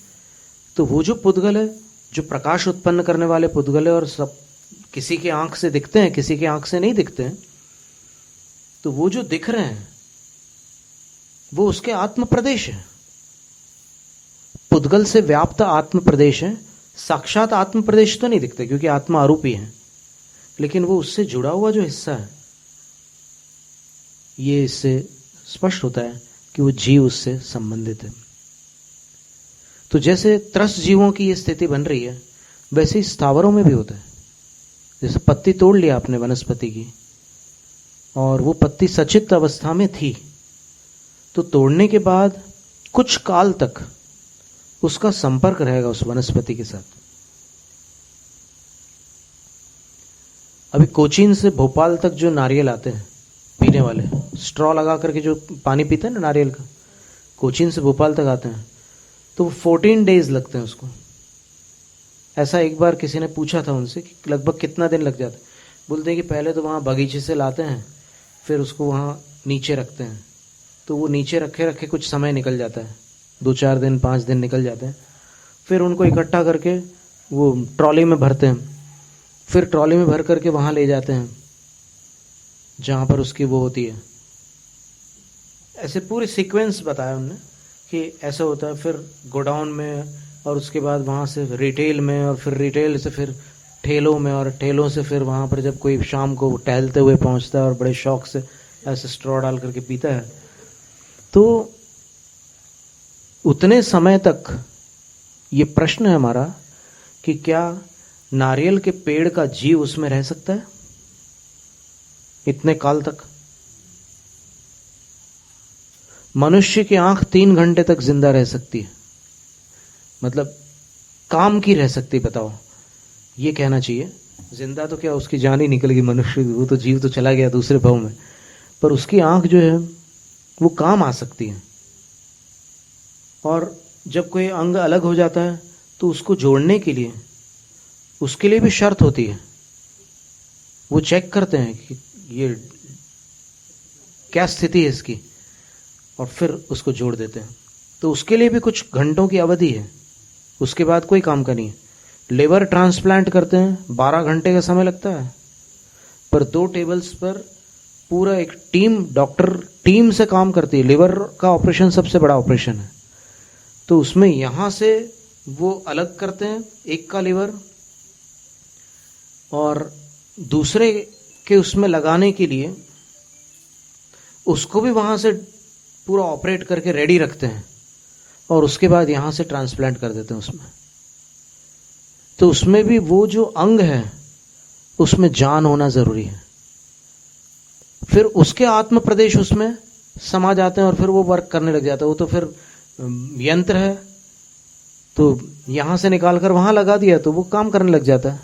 तो वो जो पुद्गल है, जो प्रकाश उत्पन्न करने वाले पुद्गल है, और सब किसी की आंख से दिखते हैं, किसी की आंख से नहीं दिखते हैं, तो वो जो दिख रहे हैं वो उसके आत्म प्रदेश है, पुद्गल से व्याप्त आत्म प्रदेश है। साक्षात आत्म प्रदेश तो नहीं दिखते क्योंकि आत्मा आरूपी है, लेकिन वो उससे जुड़ा हुआ जो हिस्सा है, ये इससे स्पष्ट होता है कि वो जीव उससे संबंधित है। तो जैसे त्रस्त जीवों की ये स्थिति बन रही है, वैसे ही स्थावरों में भी होता है। जैसे पत्ती तोड़ लिया आपने वनस्पति की, और वो पत्ती सचित अवस्था में थी, तो तोड़ने के बाद कुछ काल तक उसका संपर्क रहेगा उस वनस्पति के साथ। अभी कोचीन से भोपाल तक जो नारियल आते हैं पीने वाले, स्ट्रॉ लगा करके जो पानी पीते हैं ना नारियल का, कोचीन से भोपाल तक आते हैं, तो 14 डेज लगते हैं उसको। ऐसा एक बार किसी ने पूछा था उनसे कि लगभग कितना दिन लग जाता है। बोलते हैं कि पहले तो वहाँ बगीचे से लाते हैं, फिर उसको वहाँ नीचे रखते हैं, तो वो नीचे रखे रखे कुछ समय निकल जाता है, 2-4 दिन 5 दिन निकल जाते हैं। फिर उनको इकट्ठा करके वो ट्रॉली में भरते हैं, फिर ट्रॉली में भर करके वहाँ ले जाते हैं जहाँ पर उसकी वो होती है। ऐसे पूरी सीक्वेंस बताया उन्होंने कि ऐसा होता है, फिर गोडाउन में, और उसके बाद वहाँ से रिटेल में, और फिर रिटेल से फिर ठेलों में, और ठेलों से फिर वहाँ पर जब कोई शाम को टहलते हुए पहुँचता है और बड़े शौक से ऐसे स्ट्रॉ डाल करके पीता है, तो उतने समय तक ये प्रश्न है हमारा कि क्या नारियल के पेड़ का जीव उसमें रह सकता है इतने काल तक? मनुष्य की आंख 3 घंटे तक जिंदा रह सकती है, मतलब काम की रह सकती, बताओ। ये कहना चाहिए जिंदा तो क्या, उसकी जान ही निकल गई मनुष्य, वो तो जीव तो चला गया दूसरे भाव में, पर उसकी आंख जो है वो काम आ सकती है। और जब कोई अंग अलग हो जाता है तो उसको जोड़ने के लिए, उसके लिए भी शर्त होती है। वो चेक करते हैं कि ये क्या स्थिति है इसकी, और फिर उसको जोड़ देते हैं। तो उसके लिए भी कुछ घंटों की अवधि है, उसके बाद कोई काम का नहीं है। लिवर ट्रांसप्लांट करते हैं, 12 घंटे का समय लगता है, पर 2 टेबल्स पर पूरा एक टीम, डॉक्टर टीम से काम करती है। लिवर का ऑपरेशन सबसे बड़ा ऑपरेशन है, तो उसमें यहां से वो अलग करते हैं एक का लिवर, और दूसरे के उसमें लगाने के लिए उसको भी वहां से पूरा ऑपरेट करके रेडी रखते हैं, और उसके बाद यहां से ट्रांसप्लांट कर देते हैं उसमें। तो उसमें भी वो जो अंग है उसमें जान होना जरूरी है। फिर उसके आत्म प्रदेश उसमें समा जाते हैं और फिर वो वर्क करने लग जाता है। वो तो फिर यंत्र है, तो यहां से निकालकर वहां लगा दिया तो वो काम करने लग जाता है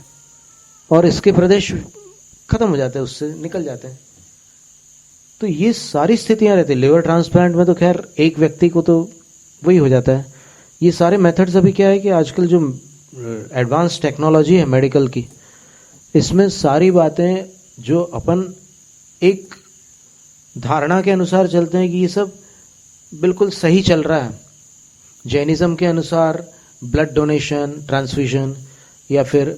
और इसके प्रदेश खत्म हो जाते हैं, उससे निकल जाते हैं। तो ये सारी स्थितियां रहती है। लिवर ट्रांसप्लांट में तो खैर एक व्यक्ति को तो वही हो जाता है। ये सारे मेथड्स अभी क्या है कि आजकल जो एडवांस टेक्नोलॉजी है मेडिकल की, इसमें सारी बातें जो अपन एक धारणा के अनुसार चलते हैं कि ये सब बिल्कुल सही चल रहा है। जैनिज्म के अनुसार ब्लड डोनेशन, ट्रांसफ्यूजन या फिर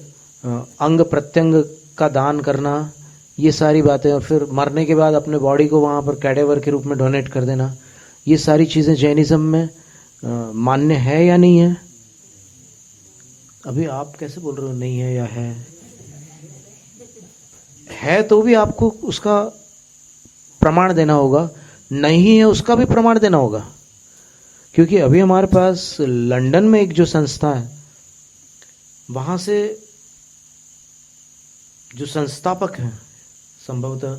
अंग प्रत्यंग का दान करना, ये सारी बातें, और फिर मरने के बाद अपने बॉडी को वहाँ पर कैडेवर के रूप में डोनेट कर देना, ये सारी चीज़ें जैनिज्म में मान्य है या नहीं है? अभी आप कैसे बोल रहे हो नहीं है या है तो भी आपको उसका प्रमाण देना होगा, नहीं है उसका भी प्रमाण देना होगा। क्योंकि अभी हमारे पास लंदन में एक जो संस्था है, वहां से जो संस्थापक हैं, संभवतः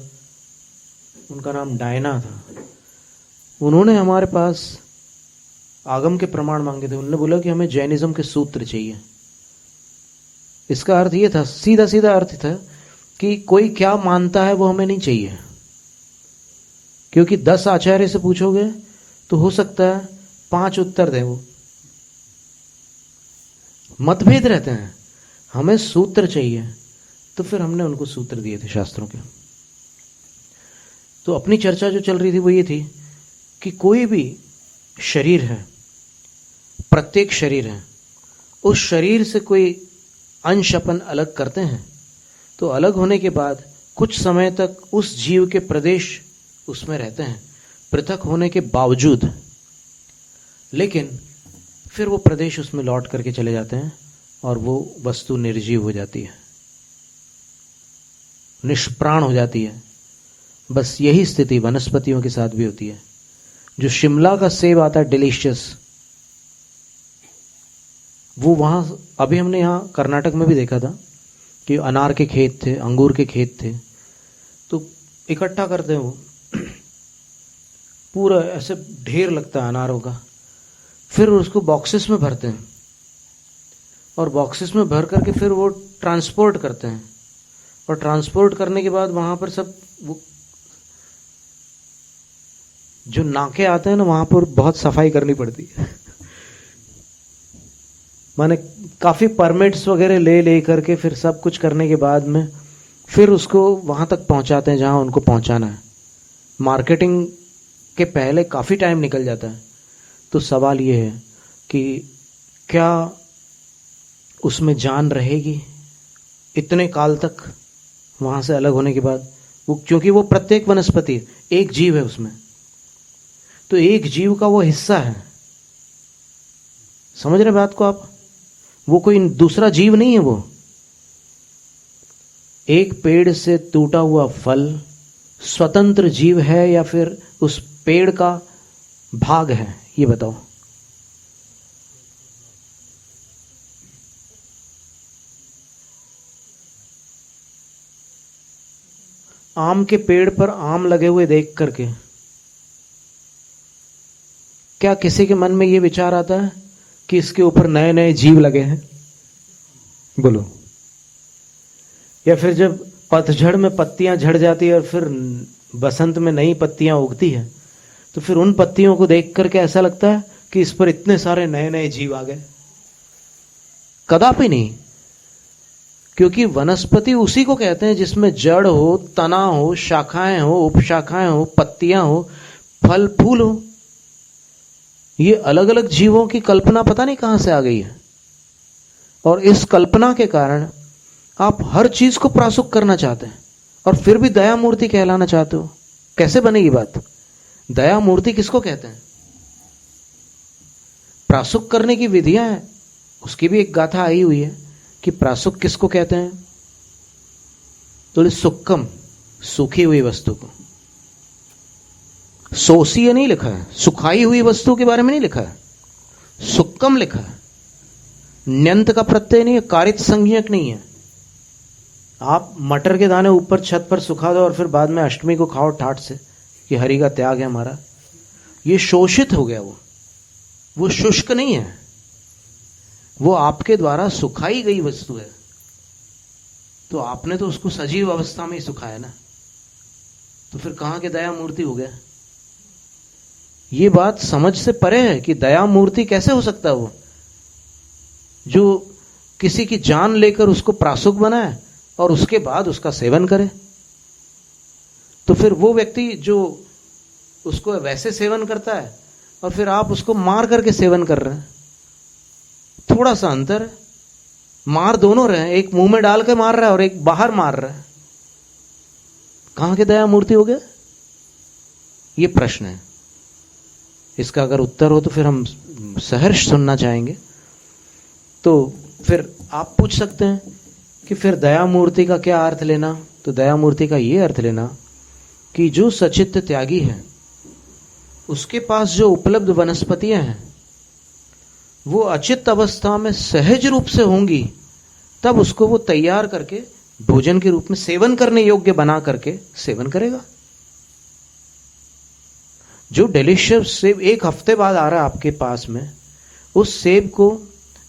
उनका नाम डायना था, उन्होंने हमारे पास आगम के प्रमाण मांगे थे। उन्होंने बोला कि हमें जैनिज्म के सूत्र चाहिए। इसका अर्थ ये था, सीधा सीधा अर्थ था कि कोई क्या मानता है वो हमें नहीं चाहिए। क्योंकि 10 आचार्य से पूछोगे तो हो सकता है 5 उत्तर दें, वो मतभेद रहते हैं। हमें सूत्र चाहिए। तो फिर हमने उनको सूत्र दिए थे शास्त्रों के। तो अपनी चर्चा जो चल रही थी वो ये थी कि कोई भी शरीर है, प्रत्येक शरीर है, उस शरीर से कोई अंश अपन अलग करते हैं तो अलग होने के बाद कुछ समय तक उस जीव के प्रदेश उसमें रहते हैं, पृथक होने के बावजूद। लेकिन फिर वो प्रदेश उसमें लौट करके चले जाते हैं और वो वस्तु निर्जीव हो जाती है, निष्प्राण हो जाती है। बस यही स्थिति वनस्पतियों के साथ भी होती है। जो शिमला का सेब आता है डिलीशियस, वो वहां अभी हमने यहाँ कर्नाटक में भी देखा था कि अनार के खेत थे, अंगूर के खेत थे, तो इकट्ठा करते हैं वो पूरा ऐसे ढेर लगता है अनारों का। फिर उसको बॉक्सेस में भरते हैं और बॉक्सेस में भर करके फिर वो ट्रांसपोर्ट करते हैं। और ट्रांसपोर्ट करने के बाद वहां पर सब वो जो नाके आते हैं ना, वहां पर बहुत सफाई करनी पड़ती है। माने काफी परमिट्स वगैरह ले करके फिर सब कुछ करने के बाद में फिर उसको वहां तक पहुंचाते हैं जहां उनको पहुंचाना है। मार्केटिंग के पहले काफी टाइम निकल जाता है। तो सवाल ये है कि क्या उसमें जान रहेगी इतने काल तक वहां से अलग होने के बाद? वो क्योंकि वो प्रत्येक वनस्पति एक जीव है उसमें, तो एक जीव का वो हिस्सा है। समझ रहे बात को आप? वो कोई दूसरा जीव नहीं है। वो एक पेड़ से टूटा हुआ फल स्वतंत्र जीव है या फिर उस पेड़ का भाग है? ये बताओ। आम के पेड़ पर आम लगे हुए देख करके क्या किसी के मन में ये विचार आता है कि इसके ऊपर नए नए जीव लगे हैं? बोलो। या फिर जब पतझड़ में पत्तियां झड़ जाती है और फिर बसंत में नई पत्तियां उगती है, तो फिर उन पत्तियों को देख करके ऐसा लगता है कि इस पर इतने सारे नए नए जीव आ गए? कदापि नहीं। क्योंकि वनस्पति उसी को कहते हैं जिसमें जड़ हो, तना हो, शाखाएं हो, उपशाखाएं हो, पत्तियां हो, फल फूल हो। ये अलग अलग जीवों की कल्पना पता नहीं कहां से आ गई है। और इस कल्पना के कारण आप हर चीज को प्रासुक करना चाहते हैं और फिर भी दया मूर्ति कहलाना चाहते हो। कैसे बनेगी बात? दया मूर्ति किसको कहते हैं? प्रासुक करने की विधियां हैं, उसकी भी एक गाथा आई हुई है कि प्रासुक किसको कहते हैं। तो सुक्कम, सूखी हुई वस्तु को। सोसी ये नहीं लिखा है, सुखाई हुई वस्तु के बारे में नहीं लिखा है, सुक्कम लिखा है। न्यंत का प्रत्यय नहीं है, कारित संज्ञक नहीं है। आप मटर के दाने ऊपर छत पर सुखा दो और फिर बाद में अष्टमी को खाओ ठाट से कि हरि का त्याग है हमारा, ये शोषित हो गया। वो शुष्क नहीं है, वो आपके द्वारा सुखाई गई वस्तु है। तो आपने तो उसको सजीव अवस्था में ही सुखाया ना, तो फिर कहां के दया मूर्ति हो गया। ये बात समझ से परे है कि दया मूर्ति कैसे हो सकता है वो जो किसी की जान लेकर उसको प्रासुक बनाए और उसके बाद उसका सेवन करे। तो फिर वो व्यक्ति जो उसको वैसे सेवन करता है और फिर आप उसको मार करके सेवन कर रहे हैं, थोड़ा सा अंतर है। मार दोनों रहे हैं, एक मुंह में डाल के मार रहा है और एक बाहर मार रहा है। कहां के दया मूर्ति हो गया, ये प्रश्न है। इसका अगर उत्तर हो तो फिर हम सहर्ष सुनना चाहेंगे। तो फिर आप पूछ सकते हैं कि फिर दया मूर्ति का क्या अर्थ लेना। तो दया मूर्ति का ये अर्थ लेना कि जो सचित्त त्यागी है उसके पास जो उपलब्ध वनस्पतियां हैं वो अचित्त अवस्था में सहज रूप से होंगी, तब उसको वो तैयार करके भोजन के रूप में सेवन करने योग्य बना करके सेवन करेगा। जो डिलीशियस सेब एक हफ्ते बाद आ रहा है आपके पास में, उस सेब को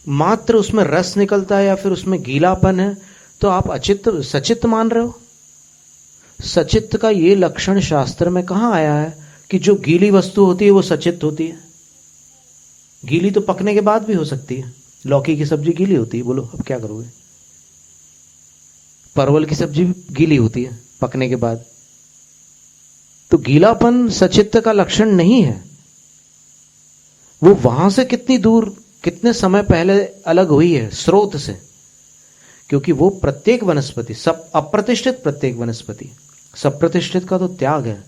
मात्र उसमें रस निकलता है या फिर उसमें गीलापन है, तो आप अचित्त सचित्त मान रहे हो। सचित्त का ये लक्षण शास्त्र में कहां आया है कि जो गीली वस्तु होती है वो सचित्त होती है। गीली तो पकने के बाद भी हो सकती है। लौकी की सब्जी गीली होती है, बोलो अब क्या करोगे। परवल की सब्जी भी गीली होती है पकने के बाद। तो गीलापन सचित्त का लक्षण नहीं है। वो वहां से कितनी दूर कितने समय पहले अलग हुई है स्रोत से, क्योंकि वो प्रत्येक वनस्पति सब अप्रतिष्ठित, प्रत्येक वनस्पति सब प्रतिष्ठित का तो त्याग है।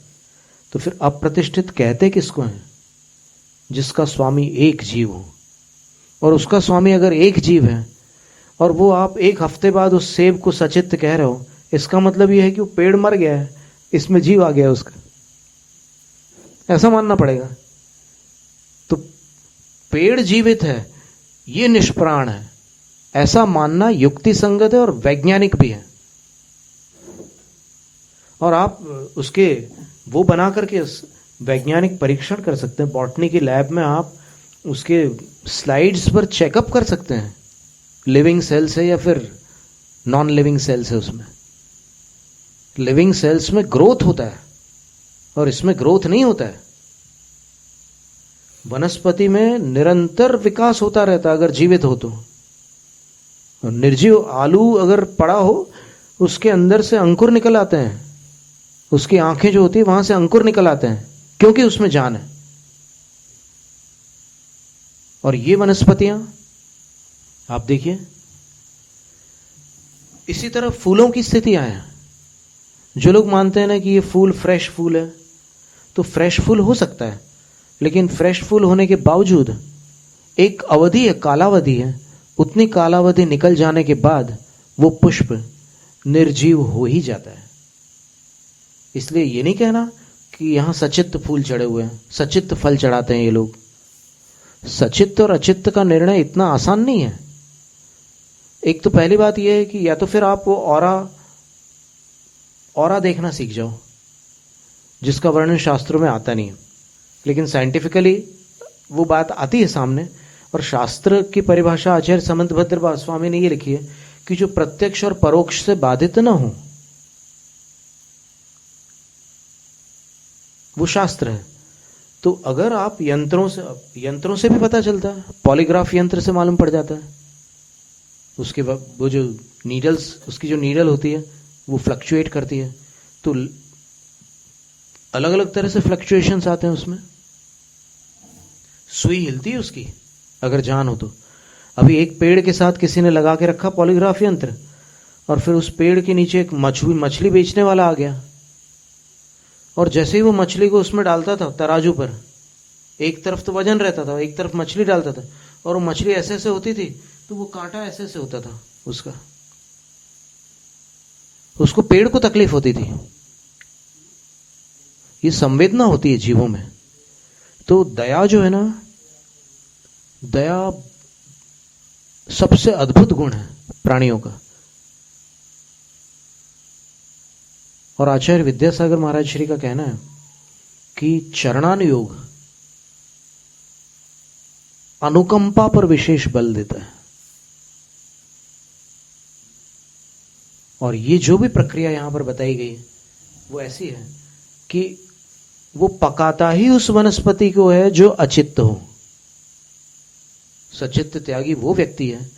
तो फिर अप्रतिष्ठित कहते किसको हैं? जिसका स्वामी एक जीव हो। और उसका स्वामी अगर एक जीव है और वो आप एक हफ्ते बाद उस सेब को सचित्त कह रहे हो, इसका मतलब यह है कि वो पेड़ मर गया है, इसमें जीव आ गया उसका, ऐसा मानना पड़ेगा। तो पेड़ जीवित है, ये निष्प्राण है, ऐसा मानना युक्ति संगत है और वैज्ञानिक भी है। और आप उसके वो बना करके वैज्ञानिक परीक्षण कर सकते हैं। बॉटनी की लैब में आप उसके स्लाइड्स पर चेकअप कर सकते हैं, लिविंग सेल्स है या फिर नॉन लिविंग सेल्स है। उसमें लिविंग सेल्स में ग्रोथ होता है और इसमें ग्रोथ नहीं होता है। वनस्पति में निरंतर विकास होता रहता है अगर जीवित हो तो। निर्जीव आलू अगर पड़ा हो, उसके अंदर से अंकुर निकल आते हैं, उसकी आंखें जो होती है वहां से अंकुर निकल आते हैं, क्योंकि उसमें जान है। और ये वनस्पतियां आप देखिए, इसी तरह फूलों की स्थितियां हैं। जो लोग मानते हैं ना कि ये फूल फ्रेश फूल है, तो फ्रेश फूल हो सकता है, लेकिन फ्रेश फूल होने के बावजूद एक अवधि है, कालावधि है, उतनी कालावधि निकल जाने के बाद वो पुष्प निर्जीव हो ही जाता है। इसलिए ये नहीं कहना कि यहां सचित्त फूल चढ़े हुए हैं, सचित्त फल चढ़ाते हैं ये लोग। सचित्त और अचित्त का निर्णय इतना आसान नहीं है। एक तो पहली बात यह है कि या तो फिर आप वो ऑरा देखना सीख जाओ, जिसका वर्णन शास्त्रों में आता नहीं है, लेकिन साइंटिफिकली वो बात आती है सामने। और शास्त्र की परिभाषा आचार्य समंतभद्र स्वामी ने ये लिखी है कि जो प्रत्यक्ष और परोक्ष से बाधित न हो, वो शास्त्र है। तो अगर आप यंत्रों से भी पता चलता है, पॉलीग्राफ यंत्र से मालूम पड़ जाता है। उसके बाद वो जो नीडल्स, उसकी जो नीडल होती है वो फ्लक्चुएट करती है, तो अलग अलग तरह से फ्लक्चुएशंस आते हैं उसमें। सुई हिलती है उसकी अगर जान हो तो। अभी एक पेड़ के साथ किसी ने लगा के रखा पॉलीग्राफ यंत्र, और फिर उस पेड़ के नीचे एक मछली बेचने वाला आ गया, और जैसे ही वो मछली को उसमें डालता था तराजू पर, एक तरफ तो वजन रहता था, एक तरफ मछली डालता था, और वो मछली ऐसे ऐसे होती थी तो वो कांटा ऐसे ऐसे होता था उसका, उसको पेड़ को तकलीफ होती थी। ये संवेदना होती है जीवों में। तो दया जो है ना, दया सबसे अद्भुत गुण है प्राणियों का। और आचार्य विद्यासागर महाराज श्री का कहना है कि चरणानुयोग अनुकंपा पर विशेष बल देता है। और ये जो भी प्रक्रिया यहां पर बताई गई वो ऐसी है कि वो पकाता ही उस वनस्पति को है जो अचित्त हो। सचित्त त्यागी वो व्यक्ति है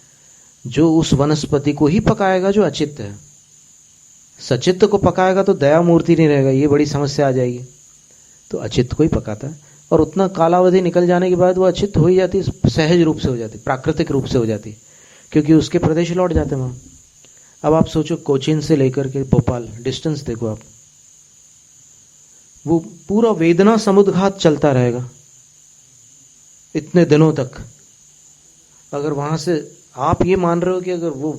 जो उस वनस्पति को ही पकाएगा जो अचित्त है। सचित्त को पकाएगा तो दया मूर्ति नहीं रहेगा, ये बड़ी समस्या आ जाएगी। तो अचित्त को ही पकाता है और उतना कालावधि निकल जाने के बाद वो अचित्त हो ही जाती, सहज रूप से हो जाती, प्राकृतिक रूप से हो जाती, क्योंकि उसके प्रदेश लौट जाते हैं वहां। अब आप सोचो कोचीन से लेकर के भोपाल डिस्टेंस देखो आप, वो पूरा वेदना समुद्घात चलता रहेगा इतने दिनों तक। अगर वहां से आप ये मान रहे हो कि अगर वो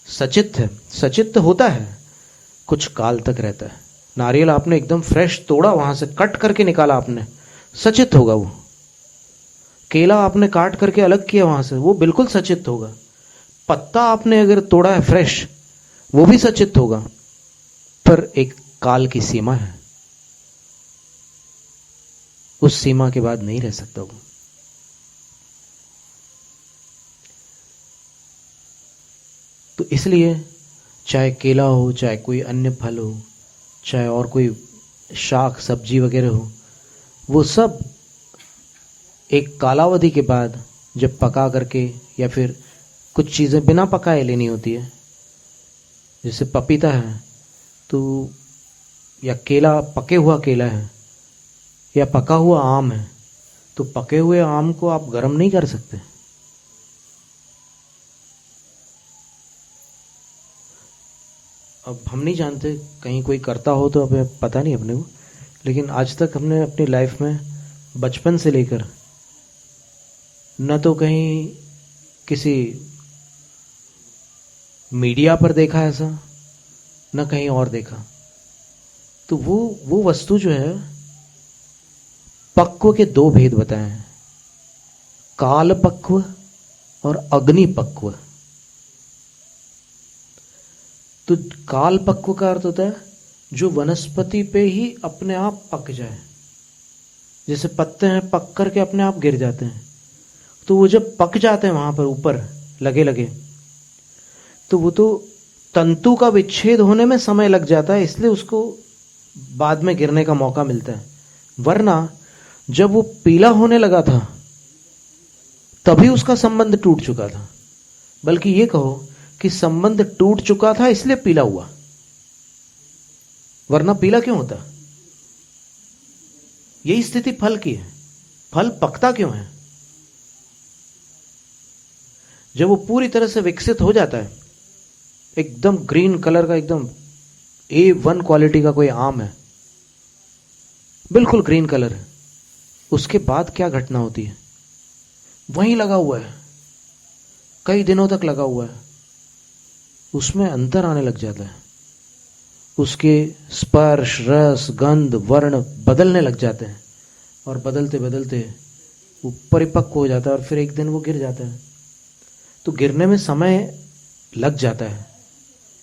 सचित्त है, सचित्त होता है कुछ काल तक रहता है। नारियल आपने एकदम फ्रेश तोड़ा, वहां से कट करके निकाला आपने, सचित्त होगा वो। केला आपने काट करके अलग किया वहां से, वो बिल्कुल सचित्त होगा। पत्ता आपने अगर तोड़ा है फ्रेश, वो भी सचित्त होगा, पर एक काल की सीमा है, उस सीमा के बाद नहीं रह सकता वो। तो इसलिए चाहे केला हो, चाहे कोई अन्य फल हो, चाहे और कोई शाक सब्जी वगैरह हो, वो सब एक कालावधि के बाद जब पका करके, या फिर कुछ चीज़ें बिना पकाए लेनी होती है, जैसे पपीता है तो, या केला पके हुआ केला है, या पका हुआ आम है, तो पके हुए आम को आप गर्म नहीं कर सकते। अब हम नहीं जानते, कहीं कोई करता हो तो अब पता नहीं अपने को, लेकिन आज तक हमने अपनी लाइफ में बचपन से लेकर न तो कहीं किसी मीडिया पर देखा ऐसा, न कहीं और देखा। तो वो वस्तु जो है, पक्व के दो भेद बताए हैं, काल पक्व और अग्नि पक्व। तो काल पक्व का अर्थ होता है जो वनस्पति पे ही अपने आप पक जाए, जैसे पत्ते हैं पक करके अपने आप गिर जाते हैं। तो वो जब पक जाते हैं वहां पर ऊपर लगे लगे, तो वो तो तंतु का विच्छेद होने में समय लग जाता है, इसलिए उसको बाद में गिरने का मौका मिलता है। वरना जब वो पीला होने लगा था तभी उसका संबंध टूट चुका था, बल्कि ये कहो कि संबंध टूट चुका था इसलिए पीला हुआ, वरना पीला क्यों होता। यही स्थिति फल की है। फल पकता क्यों है? जब वो पूरी तरह से विकसित हो जाता है, एकदम ग्रीन कलर का, एकदम A1 क्वालिटी का कोई आम है, बिल्कुल ग्रीन कलर है, उसके बाद क्या घटना होती है? वहीं लगा हुआ है, कई दिनों तक लगा हुआ है, उसमें अंतर आने लग जाता है, उसके स्पर्श रस गंध वर्ण बदलने लग जाते हैं, और बदलते बदलते वो परिपक्व हो जाता है, और फिर एक दिन वो गिर जाता है। तो गिरने में समय लग जाता है,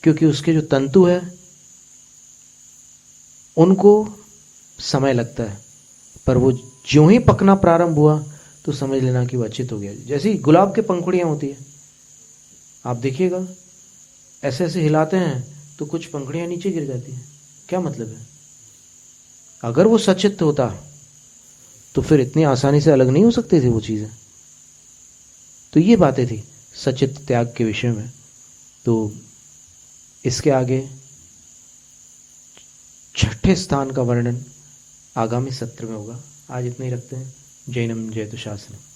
क्योंकि उसके जो तंतु है उनको समय लगता है, पर वो ज्यों ही पकना प्रारंभ हुआ तो समझ लेना कि वो अचित हो गया। जैसे गुलाब के पंखुड़ियां होती है, आप देखिएगा ऐसे ऐसे हिलाते हैं तो कुछ पंखुड़ियां नीचे गिर जाती हैं। क्या मतलब है? अगर वो सचित्त होता तो फिर इतनी आसानी से अलग नहीं हो सकती थी वो चीजें। तो ये बातें थी सचित्त त्याग के विषय में। तो इसके आगे छठे स्थान का वर्णन आगामी सत्र में होगा। आज इतना ही रखते हैं। जैनम जयतु शासनम।